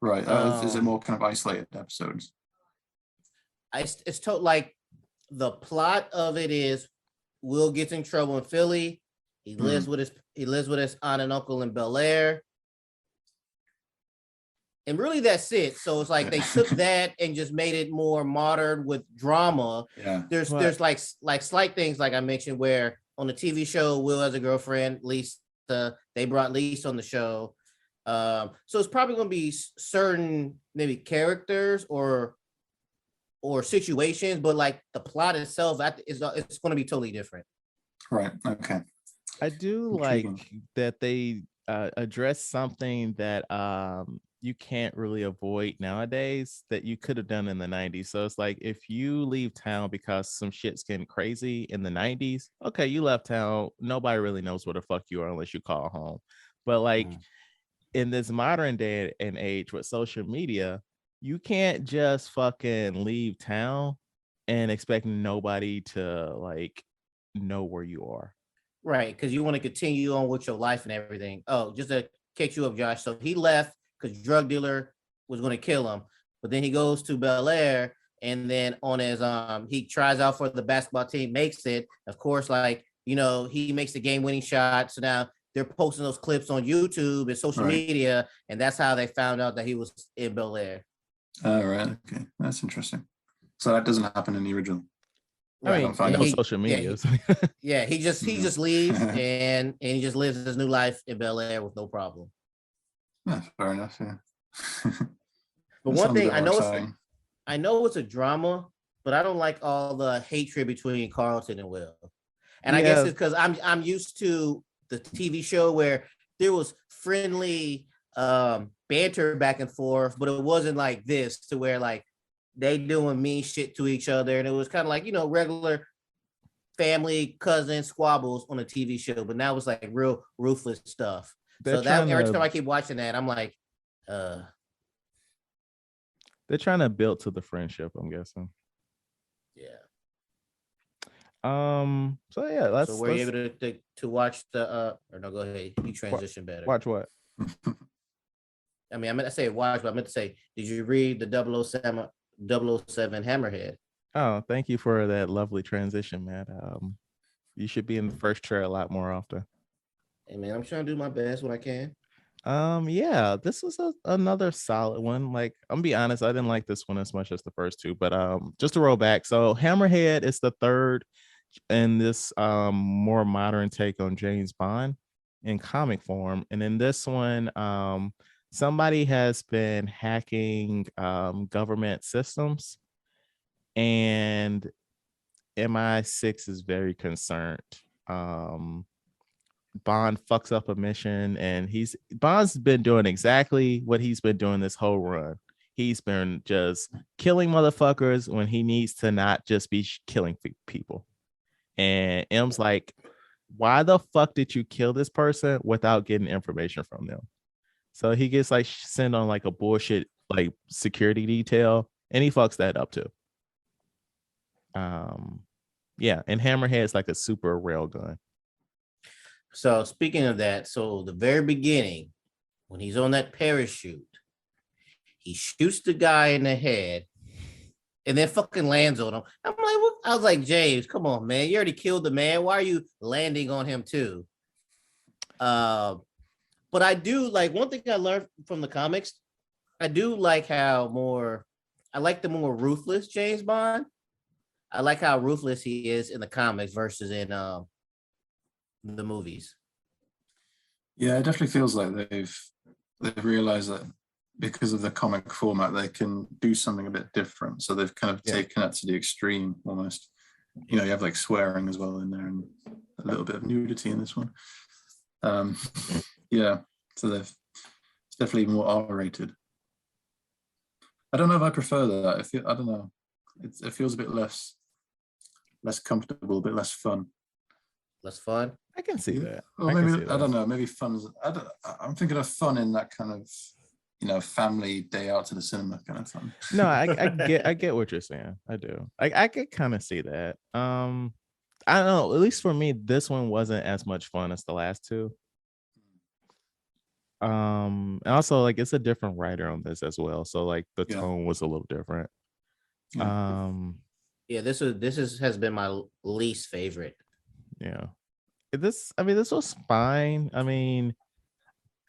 Right. Is it more kind of isolated episodes? It's like the plot of it is Will gets in trouble in Philly. He lives with his aunt and uncle in Bel-air. And really that's it. So it's like they took that and just made it more modern with drama. Yeah. There's like slight things like I mentioned where on the TV show Will has a girlfriend, Lisa. They brought Lisa on the show. So it's probably going to be certain maybe characters or situations, but like the plot itself it's going to be totally different. Right. Okay. I do like that they address something that you can't really avoid nowadays that you could have done in the 90s. So it's like if you leave town because some shit's getting crazy in the 90s, okay, you left town. Nobody really knows where the fuck you are unless you call home. But like in this modern day and age with social media, you can't just fucking leave town and expect nobody to like know where you are. Right, because you want to continue on with your life and everything. Oh, just to catch you up, Josh. So he left because drug dealer was going to kill him, but then he goes to Bel-air, and then on his he tries out for the basketball team, makes it. Of course, like he makes the game-winning shot. So now they're posting those clips on YouTube and social media, and that's how they found out that he was in Bel-air. Oh, right. Okay, that's interesting. So that doesn't happen in the original. I mean, no social media. Yeah, he just leaves and he just lives his new life in Bel-air with no problem. Yeah, fair enough. Yeah. But one thing I know it's a drama, but I don't like all the hatred between Carlton and Will. And I guess it's because I'm used to the TV show where there was friendly banter back and forth, but it wasn't like this to where like they doing mean shit to each other, and it was kind of like regular family cousin squabbles on a TV show. But now it's like real ruthless stuff. So that every time I keep watching that, I'm like, they're trying to build to the friendship, I'm guessing. Yeah. So yeah, so were you able to watch the or no? Go ahead. You transition better. Watch what? I mean, I meant to say watch, but I meant to say, did you read the 007 Hammerhead? Oh, thank you for that lovely transition, man. You should be in the first chair a lot more often. Hey man, I'm trying to do my best when I can. Yeah, this was another solid one. Like, I'm gonna be honest, I didn't like this one as much as the first two, but just to roll back, so Hammerhead is the third in this more modern take on James Bond in comic form, and in this one, somebody has been hacking government systems, and MI6 is very concerned. Bond fucks up a mission, and Bond's been doing exactly what he's been doing this whole run. He's been just killing motherfuckers when he needs to not just be killing people. And M's like, why the fuck did you kill this person without getting information from them? So he gets like sent on like a bullshit like security detail, and he fucks that up too. Yeah, and Hammerhead is like a super railgun. So speaking of that, so the very beginning, when he's on that parachute, he shoots the guy in the head and then fucking lands on him. I'm like, what? I was like, James, come on, man. You already killed the man. Why are you landing on him too? But I do like one thing I learned from the comics. I do like I like the more ruthless James Bond. I like how ruthless he is in the comics versus in the movies. Yeah, it definitely feels like they've realized that because of the comic format, they can do something a bit different. So they've kind of taken it to the extreme almost. You have like swearing as well in there and a little bit of nudity in this one. Yeah, so it's definitely more R-rated. I don't know if I prefer that. I don't know. It feels a bit less comfortable, a bit less fun. Less fun? I can see that. Well, maybe I don't know. Maybe fun. I'm thinking of fun in that kind of family day out to the cinema kind of fun. No, I get what you're saying. I do. I could kind of see that. I don't know. At least for me, this one wasn't as much fun as the last two. And also like it's a different writer on this as well, so like the tone was a little different. This has been my least favorite. Yeah, this was fine. I mean,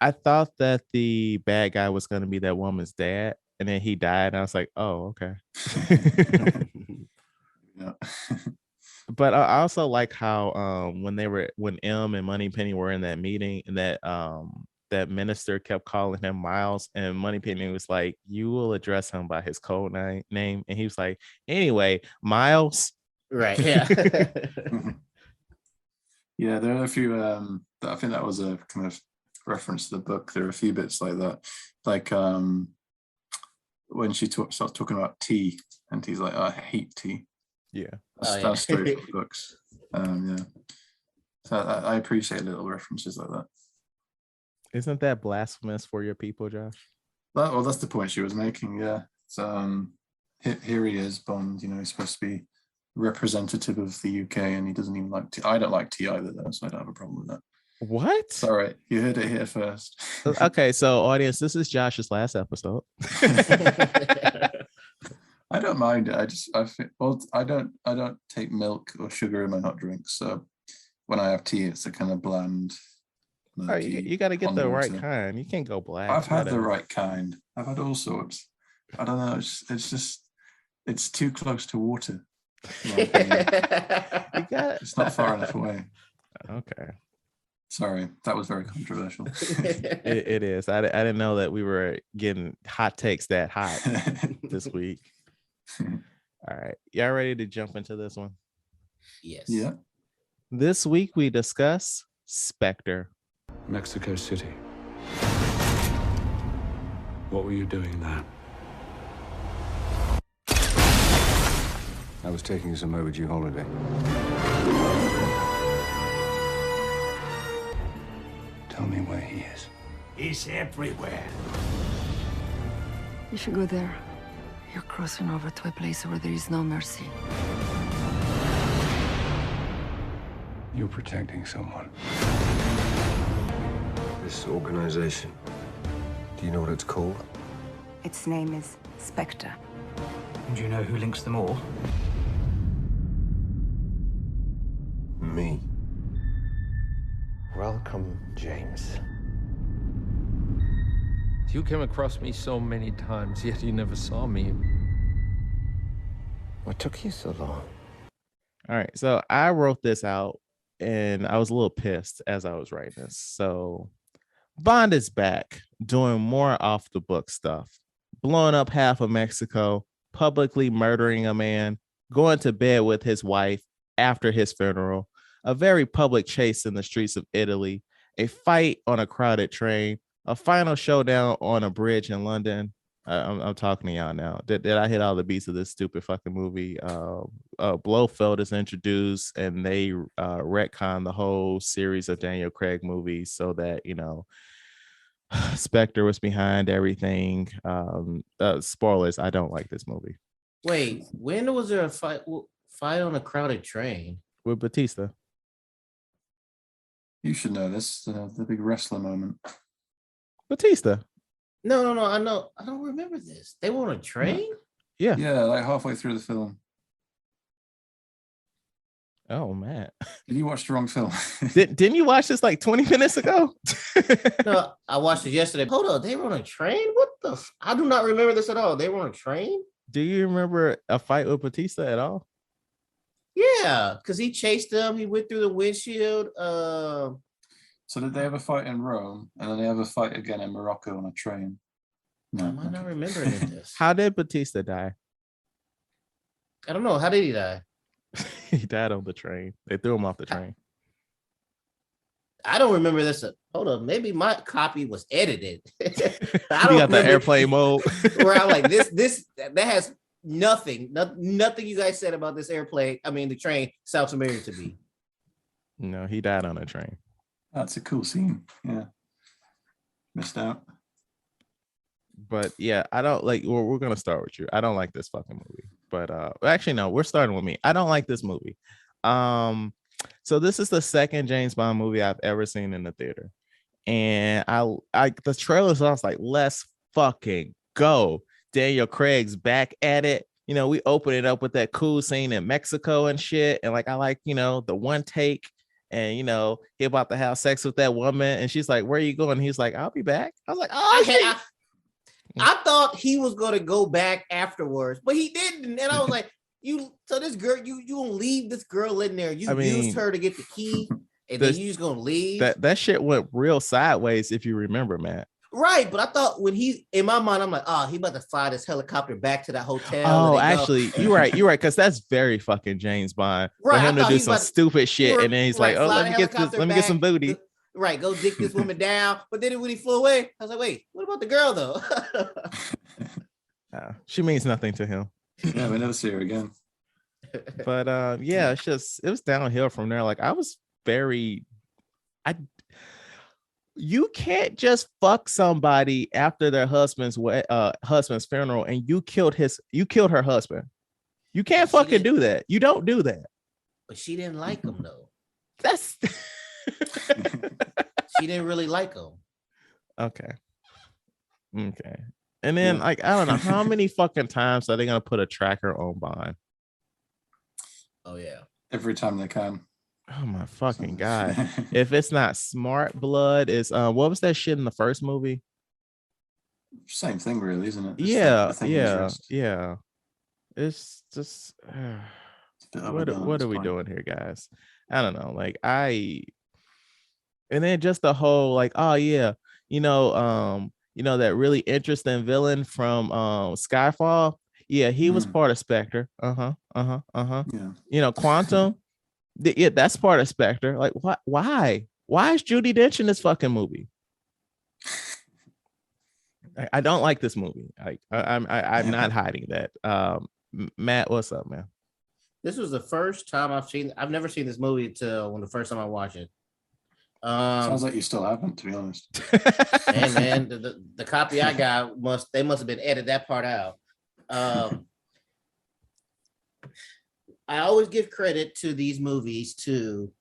I thought that the bad guy was going to be that woman's dad, and then he died, and I was like, oh, okay. Yeah. But I also like how when M and Moneypenny were in that meeting, and that minister kept calling him Miles, and Moneypenny was like, you will address him by his code name, and he was like, anyway, Miles. Right. Yeah. Yeah, there are a few I think that was a kind of reference to the book. There are a few bits like that, like when she starts talking about tea, and he's like, I hate tea. Yeah, that's straight from the books. Yeah, so I appreciate little references like that. Isn't that blasphemous for your people, Josh? Well, that's the point she was making. Yeah. So here he is, Bond. You know, he's supposed to be representative of the UK, and he doesn't even like tea. I don't like tea either, though, so I don't have a problem with that. What? Sorry, you heard it here first. Okay, so audience, this is Josh's last episode. I don't mind it. I don't take milk or sugar in my hot drinks. So when I have tea, it's a kind of bland. Oh, you got to get the right kind. You can't go black. I've had the right kind. I've had all sorts. I don't know. It's too close to water. It's not far enough away. Okay. Sorry, that was very controversial. It is. I didn't know that we were getting hot takes that hot this week. All right. Y'all ready to jump into this one? Yes. Yeah. This week we discuss Spectre. Mexico City. What were you doing there? I was taking some overdue holiday. Tell me where he is. He's everywhere. You should go there. You're crossing over to a place where there is no mercy. You're protecting someone. This organization, do you know what it's called? Its name is Spectre. Do you know who links them all? Me. Welcome, James. You came across me so many times, yet you never saw me. What took you so long? All right. So I wrote this out and I was a little pissed as I was writing this. So Bond is back doing more off the book stuff, blowing up half of Mexico, publicly murdering a man, going to bed with his wife after his funeral, a very public chase in the streets of Italy, a fight on a crowded train, a final showdown on a bridge in London. I'm talking to y'all now. Did I hit all the beats of this stupid fucking movie? Blofeld is introduced and they retcon the whole series of Daniel Craig movies so that, you know, Spectre was behind everything. Spoilers, I don't like this movie. Wait, when was there a fight on a crowded train? With Batista. You should know this. The big wrestler moment. Batista. No. I know. I don't remember this. They were on a train? Yeah. Yeah, like halfway through the film. Oh, man. Did you watch the wrong film? Didn't you watch this like 20 minutes ago? No, I watched it yesterday. Hold on, they were on a train? What the? I do not remember this at all. They were on a train? Do you remember a fight with Batista at all? Yeah, because he chased them. He went through the windshield. So did they have a fight in Rome, and then they have a fight again in Morocco on a train? No, I might not remember any of this. How did Batista die? I don't know. How did he die? He died on the train. They threw him off the train. I don't remember this. Hold on, maybe my copy was edited. You got the airplane mode. Where I'm like, that has nothing you guys said about this airplane. I mean, the train sounds familiar to me. No, he died on a train. That's a cool scene. Yeah. Missed out. But yeah, I don't like. We're gonna start with you. I don't like this fucking movie. But actually, no, we're starting with me. I don't like this movie. So this is the second James Bond movie I've ever seen in the theater, and I the trailers. I was like, let's fucking go. Daniel Craig's back at it. You know, we open it up with that cool scene in Mexico and shit, and like I like, you know, the one take. And you know, he about to have sex with that woman, and she's like, "Where are you going?" He's like, "I'll be back." I was like, "Oh, I thought he was gonna go back afterwards, but he didn't. And I was like, this girl, you gonna leave this girl in there? You used her to get the key, and then you just gonna leave? That shit went real sideways, if you remember, Matt. Right, but I thought when in my mind, I'm like, he about to fly this helicopter back to that hotel. Oh, actually, you're right, because that's very fucking James Bond. Right, for him to do some stupid shit, and then he's like, "Oh, let me get some booty." Right, go dick this woman down. But then when he flew away, I was like, wait, what about the girl though? She means nothing to him. Yeah, we never see her again. But yeah, it was downhill from there. Like I was You can't just fuck somebody after their husband's funeral and you killed her husband. You can't fucking do that. You don't do that. But she didn't like him though. That's She didn't really like him. okay. And then like I don't know how many fucking times are they gonna put a tracker on Bond? Oh yeah. Every time they can. Oh my fucking god! If it's not Smart Blood, it's what was that shit in the first movie? Same thing, really, isn't it? Yeah. It's just what are we doing here, guys? I don't know. Like and then just the whole like, oh yeah, that really interesting villain from Skyfall. Yeah, he was part of Spectre. Yeah. Quantum. Yeah, that's part of Spectre. Like, what? Why? Why is Judi Dench in this fucking movie? I don't like this movie. I'm not hiding that. Matt, what's up, man? This was the first time I've never seen this movie till when the first time I watched it. Sounds like you still haven't, to be honest. And man, the copy I got must have been edited that part out. I always give credit to these movies to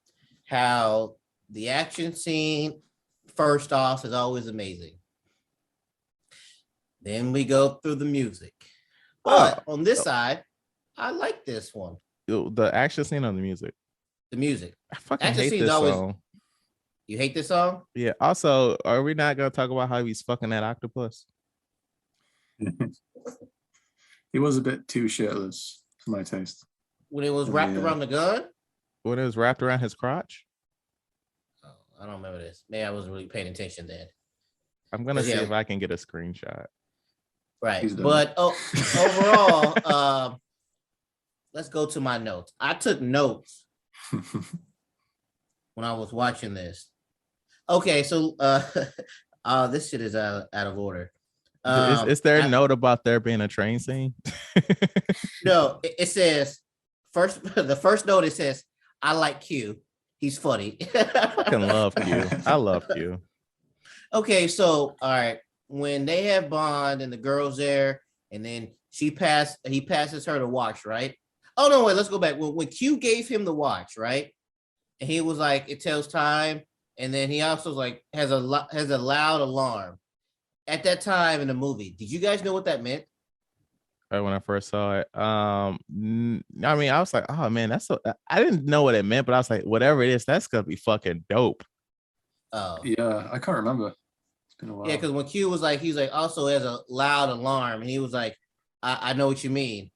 how the action scene first off is always amazing. Then we go through the music. But on this side, I like this one. The action scene on the music. The music. I fucking action hate this song. You hate this song? Yeah. Also, are we not gonna talk about how he's fucking that octopus? He was a bit too shirtless for my taste. When it was wrapped around the gun? When it was wrapped around his crotch? Oh, I don't remember this. Maybe I wasn't really paying attention then. I'm gonna see if I can get a screenshot. Right. But overall, let's go to my notes. I took notes when I was watching this. Okay, so this shit is out of order. Is there a note about there being a train scene? No, it says the first note it says, I like Q. He's funny. I fucking love Q. I love Q. Okay, so all right. When they have Bond and the girl's there, and then he passes her the watch, right? Oh no, wait, let's go back. When Q gave him the watch, right? And he was like, it tells time, and then he also like has a loud alarm. At that time in the movie, did you guys know what that meant? Right when I first saw it, I mean, I was like, oh man, I didn't know what it meant, but I was like, whatever it is, that's gonna be fucking dope. Oh yeah, I can't remember. It's been a while. Yeah, because when Q was like, he's like also has a loud alarm, and he was like, I know what you mean.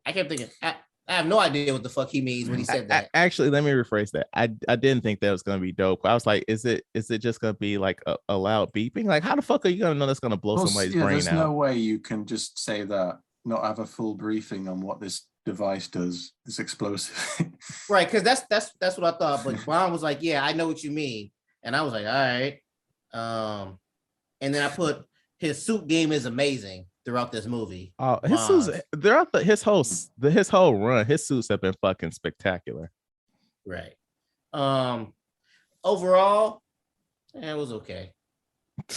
I kept thinking, I have no idea what the fuck he means when he said that. Actually, let me rephrase that. I didn't think that was gonna be dope. I was like, is it just gonna be like a loud beeping? Like, how the fuck are you gonna know that's gonna blow somebody's brain out? There's no way you can just say that, not have a full briefing on what this device does. This explosive. Right, because that's what I thought. But Bond was like, yeah, I know what you mean. And I was like, all right. And then I put his suit game is amazing throughout this movie. Oh, his suits throughout his whole run, his suits have been fucking spectacular. Right. Overall, it was okay.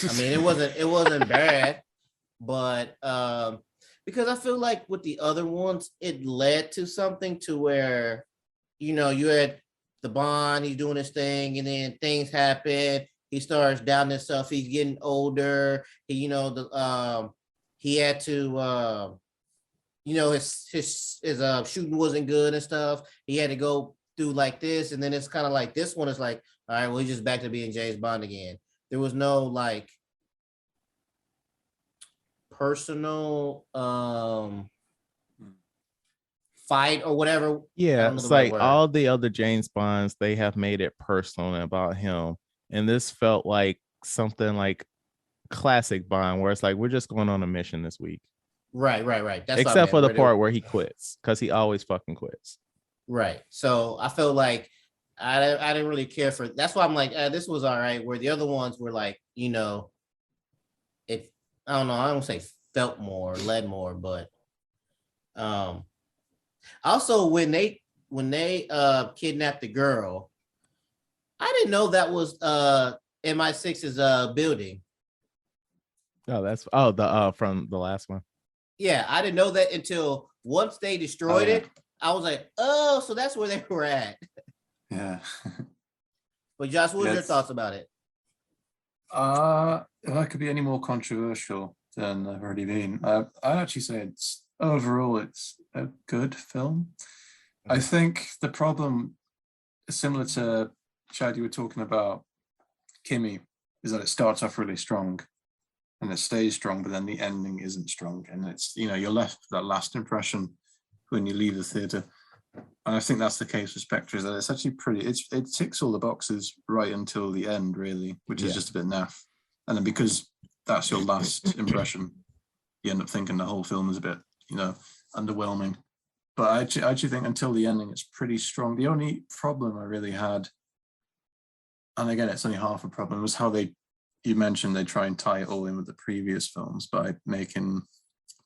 I mean, it wasn't bad, but because I feel like with the other ones, it led to something to where, you had the Bond, he's doing his thing, and then things happen. He starts down himself. He's getting older. He had to, his shooting wasn't good and stuff. He had to go through like this, and then it's kind of like this one is like, all right, well, he's just back to being James Bond again. There was no like personal fight or whatever. Yeah, it's like all the other James Bonds, they have made it personal about him. And this felt like something like classic Bond, where it's like, we're just going on a mission this week. Right. That's except for the part where he quits, because he always fucking quits. Right. So I felt like I didn't really care for. That's why I'm like, this was all right. Where the other ones were like, it. I don't know. I don't say felt more, led more, but also when they kidnapped the girl, I didn't know that was MI6's building. Oh, that's the from the last one. Yeah, I didn't know that until once they destroyed it. I was like, oh, so that's where they were at. Yeah. But Josh, what was your thoughts about it? If I could be any more controversial than I've already been, I'd actually say it's overall it's a good film. I think the problem is similar to Chad, you were talking about Kimi, is that it starts off really strong and it stays strong, but then the ending isn't strong. And it's, you know, you're left with that last impression when you leave the theater. And I think that's the case with Spectre, is that it's actually pretty, it ticks all the boxes right until the end, really, which is just a bit naff. And then because that's your last impression, you end up thinking the whole film is a bit, you know, underwhelming. But I actually think until the ending, it's pretty strong. The only problem I really had, and again, it's only half a problem, was how you mentioned they try and tie it all in with the previous films by making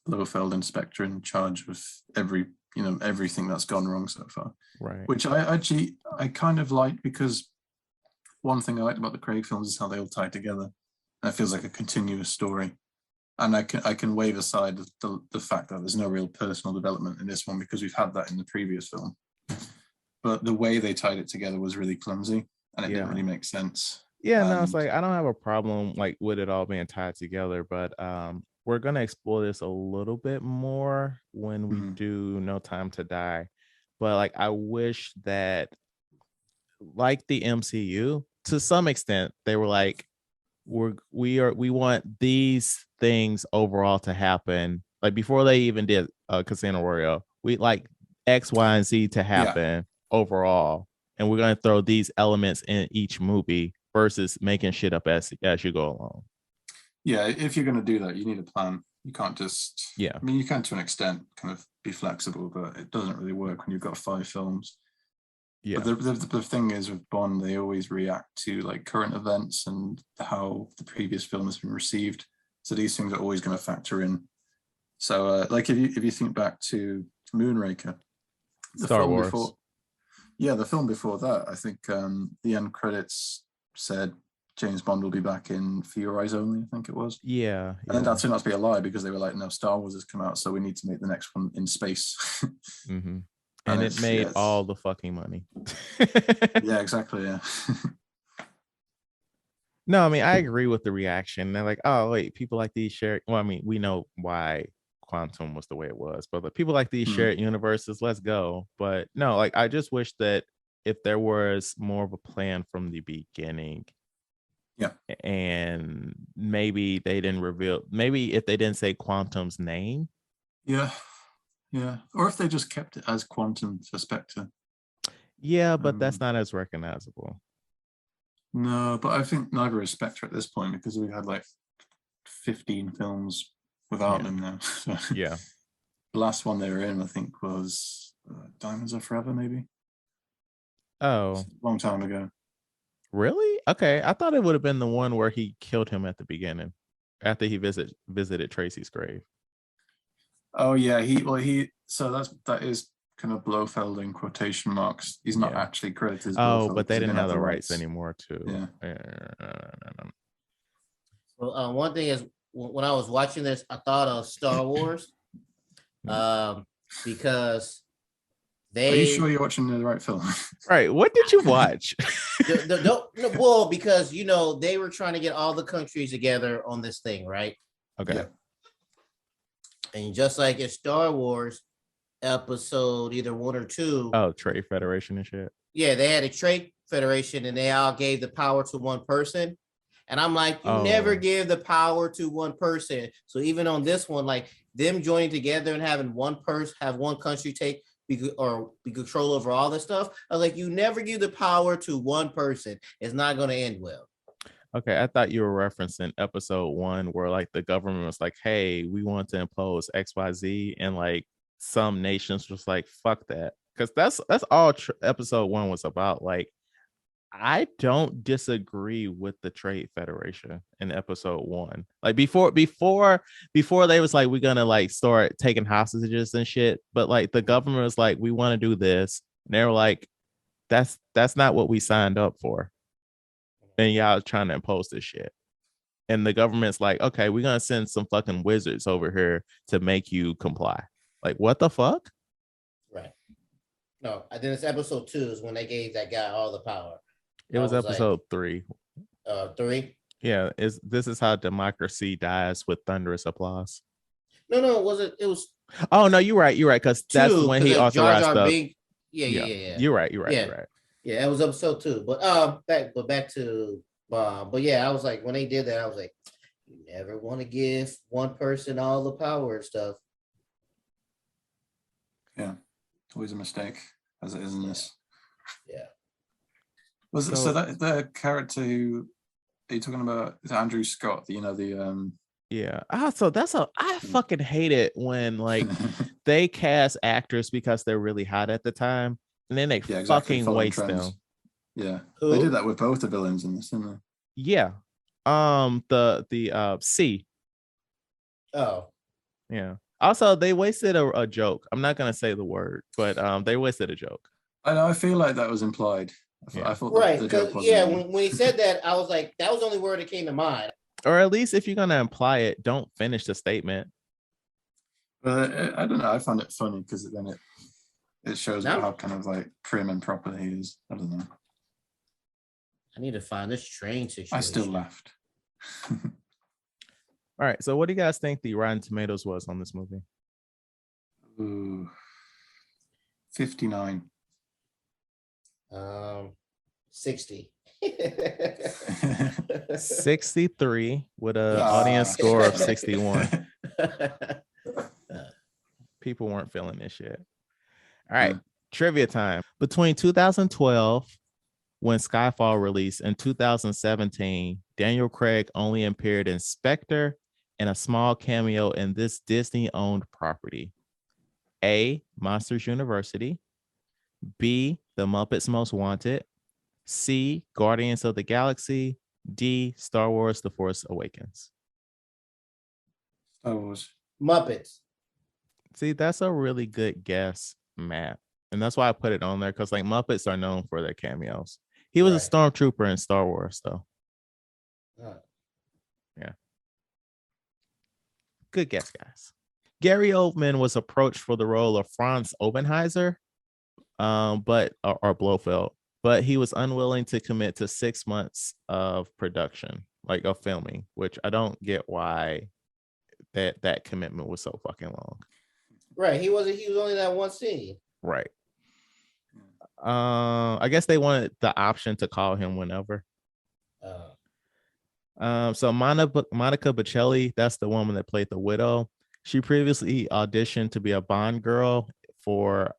Blofeld and Spectre in charge of everything that's gone wrong so far. Right. Which I kind of like, because one thing I liked about the Craig films is how they all tie together. And it feels like a continuous story. And I can wave aside the fact that there's no real personal development in this one, because we've had that in the previous film. But the way they tied it together was really clumsy, and it didn't really make sense. Yeah, no, it's like I don't have a problem like with it all being tied together, but we're gonna explore this a little bit more when we do No Time to Die. But like I wish that, like the MCU, to some extent, they were like, we want these things overall to happen. Like before they even did Casino Royale, we like X, Y, and Z to happen overall, and we're gonna throw these elements in each movie versus making shit up as you go along. Yeah, if you're going to do that, you need a plan. You can't just... Yeah. I mean, you can to an extent kind of be flexible, but it doesn't really work when you've got 5 films. Yeah. But the thing is with Bond, they always react to like current events and how the previous film has been received. So these things are always going to factor in. So like if you think back to Moonraker, the Star film Wars. before... Yeah, the film before that, I think the end credits said James Bond will be back in For Your Eyes Only, I think it was. Yeah. And then that turned out to be a lie, because they were like, no, Star Wars has come out, so we need to make the next one in space. Mm-hmm. And it made all the fucking money. Yeah, exactly, yeah. No, I mean, I agree with the reaction. They're like, oh, wait, people like these shared... Well, I mean, we know why Quantum was the way it was, but people like these shared universes, let's go. But no, like, I just wish that if there was more of a plan from the beginning, and maybe they didn't reveal, maybe if they didn't say Quantum's name, or if they just kept it as Quantum for Spectre, but that's not as recognizable. No, but I think neither is Spectre at this point, because we've had like 15 films without them now. So the last one they were in, I think, was Diamonds Are Forever, maybe. Oh, a long time ago. Really? Okay, I thought it would have been the one where he killed him at the beginning, after he visited Tracy's grave. Oh yeah, so that is kind of Blofeld in quotation marks. He's not actually credited as Blofeld. Oh, but they didn't have the rights anymore too. Well, one thing is, when I was watching this, I thought of Star Wars, because Are you sure you're watching the right film? Right. What did you watch? Well, because they were trying to get all the countries together on this thing, right? Okay. Yeah. And just like in Star Wars episode either 1 or 2. Oh, Trade Federation and shit. Yeah, they had a trade federation and they all gave the power to one person. And I'm like, you never give the power to one person. So even on this one, like them joining together and having one person, have one country be control over all this stuff. I was like, you never give the power to one person. It's not going to end well. Okay, I thought you were referencing episode 1 where like the government was like, hey, we want to impose XYZ, and like some nations was like, fuck that. Because that's all episode 1 was about. Like, I don't disagree with the Trade Federation in episode 1. Like before they was like, we're gonna like start taking hostages and shit, but like the government was like, we want to do this, and they were like, that's not what we signed up for. and y'all trying to impose this shit. And the government's like, okay, we're gonna send some fucking wizards over here to make you comply. Like, what the fuck? Right. No, I think it's episode 2 is when they gave that guy all the power. It was episode 3. 3. Yeah, this is how democracy dies with thunderous applause. No, was it? It was. Oh no, you're right, because that's when he authorized the. Yeah. You're right. Yeah, it was episode 2. But back to but yeah, I was like, when they did that, I was like, you never want to give one person all the power and stuff. Yeah, always a mistake, as it is in this. Yeah. So that the character who are you talking about is Andrew Scott? Yeah. So I fucking hate it when like they cast actors because they're really hot at the time, and then they fucking waste them. Yeah, they did that with both the villains in this, didn't they? Yeah. The C. Oh. Yeah. Also, they wasted a joke. I'm not gonna say the word, but they wasted a joke. I know. I feel like that was implied. I thought right. the joke was when he said that, I was like, that was the only word that came to mind. Or at least if you're gonna imply it, don't finish the statement. But I don't know. I found it funny because then it shows how kind of like prim and proper he is. I don't know. I need to find this train situation. I still laughed. All right. So what do you guys think the Rotten Tomatoes was on this movie? Ooh, 59. 60. 63 with an audience score of 61. People weren't feeling this shit. All right. Trivia time. Between 2012, when Skyfall released, and 2017, Daniel Craig only appeared in Spectre and a small cameo in this Disney-owned property. A, Monsters University. B, The Muppets Most Wanted. C, Guardians of the Galaxy. D, Star Wars The Force Awakens. Star Wars. Muppets. See, that's a really good guess, Matt. And that's why I put it on there, because like Muppets are known for their cameos. He was a stormtrooper in Star Wars, though. Yeah. Good guess, guys. Gary Oldman was approached for the role of Franz Obenheiser, or Blofeld, but he was unwilling to commit to 6 months of production, like of filming, which I don't get why that commitment was so fucking long. Right. He was only that one scene. Right. I guess they wanted the option to call him whenever. So Monica Bellucci, that's the woman that played the widow. She previously auditioned to be a Bond girl for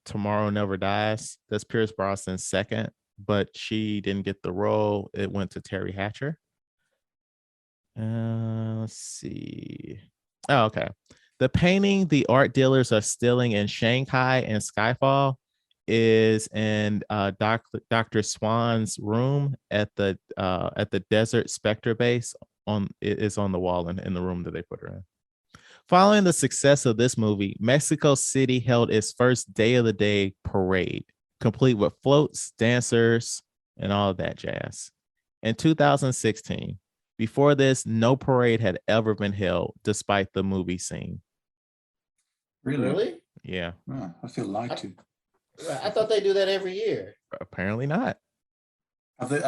Tomorrow Never Dies. That's Pierce Brosnan's second, but she didn't get the role. It went to Terry Hatcher. Let's see. Oh, okay. The painting the art dealers are stealing in Shanghai and Skyfall is in Dr. Swan's room at the Desert Spectre base. It is on the wall in the room that they put her in. Following the success of this movie, Mexico City held its first Day of the Day parade, complete with floats, dancers, and all of that jazz. In 2016, before this, no parade had ever been held, despite the movie scene. Really? Yeah. Oh, I feel lied to. I thought they do that every year. Apparently not. Do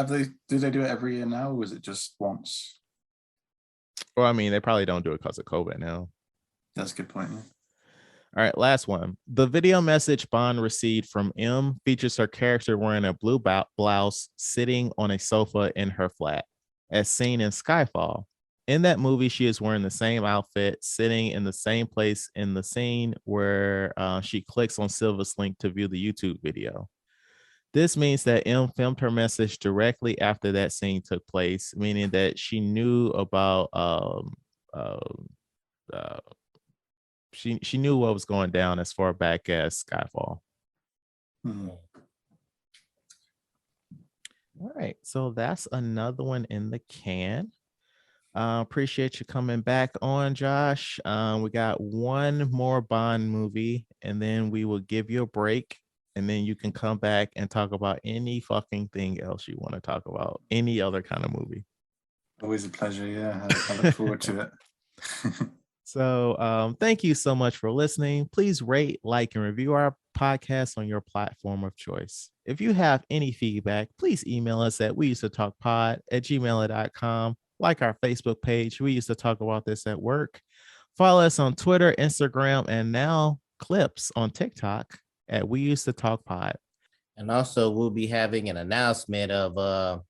they do it every year now, or was it just once? Well, I mean, they probably don't do it because of COVID now. That's a good point. Yeah. All right, last one. The video message Bond received from M features her character wearing a blue blouse sitting on a sofa in her flat, as seen in Skyfall. In that movie, she is wearing the same outfit, sitting in the same place in the scene where she clicks on Silva's link to view the YouTube video. This means that M filmed her message directly after that scene took place, meaning that she knew about she knew what was going down as far back as Skyfall. Mm-hmm. All right, so that's another one in the can. Appreciate you coming back on, Josh. We got one more Bond movie, and then we will give you a break, and then you can come back and talk about any fucking thing else you want to talk about, any other kind of movie. Always a pleasure. Yeah, I look forward to it. So thank you so much for listening. Please rate, like, and review our podcast on your platform of choice. If you have any feedback, please email us at weusedtotalkpod@gmail.com. Like our Facebook page. We used to talk about this at work. Follow us on Twitter, Instagram, and now clips on TikTok at We Used to Talk Pod. And also, we'll be having an announcement of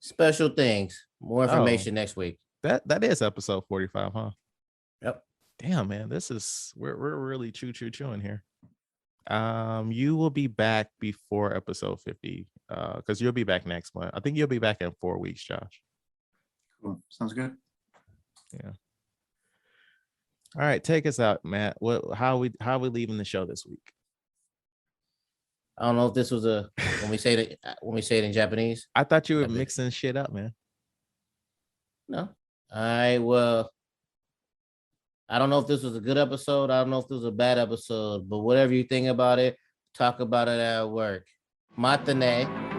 special things. More information next week. That is episode 45, huh? Yep. Damn, man, we're really chewing here. You will be back before episode 50, because you'll be back next month. I think you'll be back in 4 weeks, Josh. Cool. Sounds good. Yeah. All right, take us out, Matt. How are we leaving the show this week? I don't know if this was when we say it in Japanese. I thought you were mixing shit up, man. No. All right. Well, I don't know if this was a good episode. I don't know if this was a bad episode, but whatever you think about it, talk about it at work. Matane.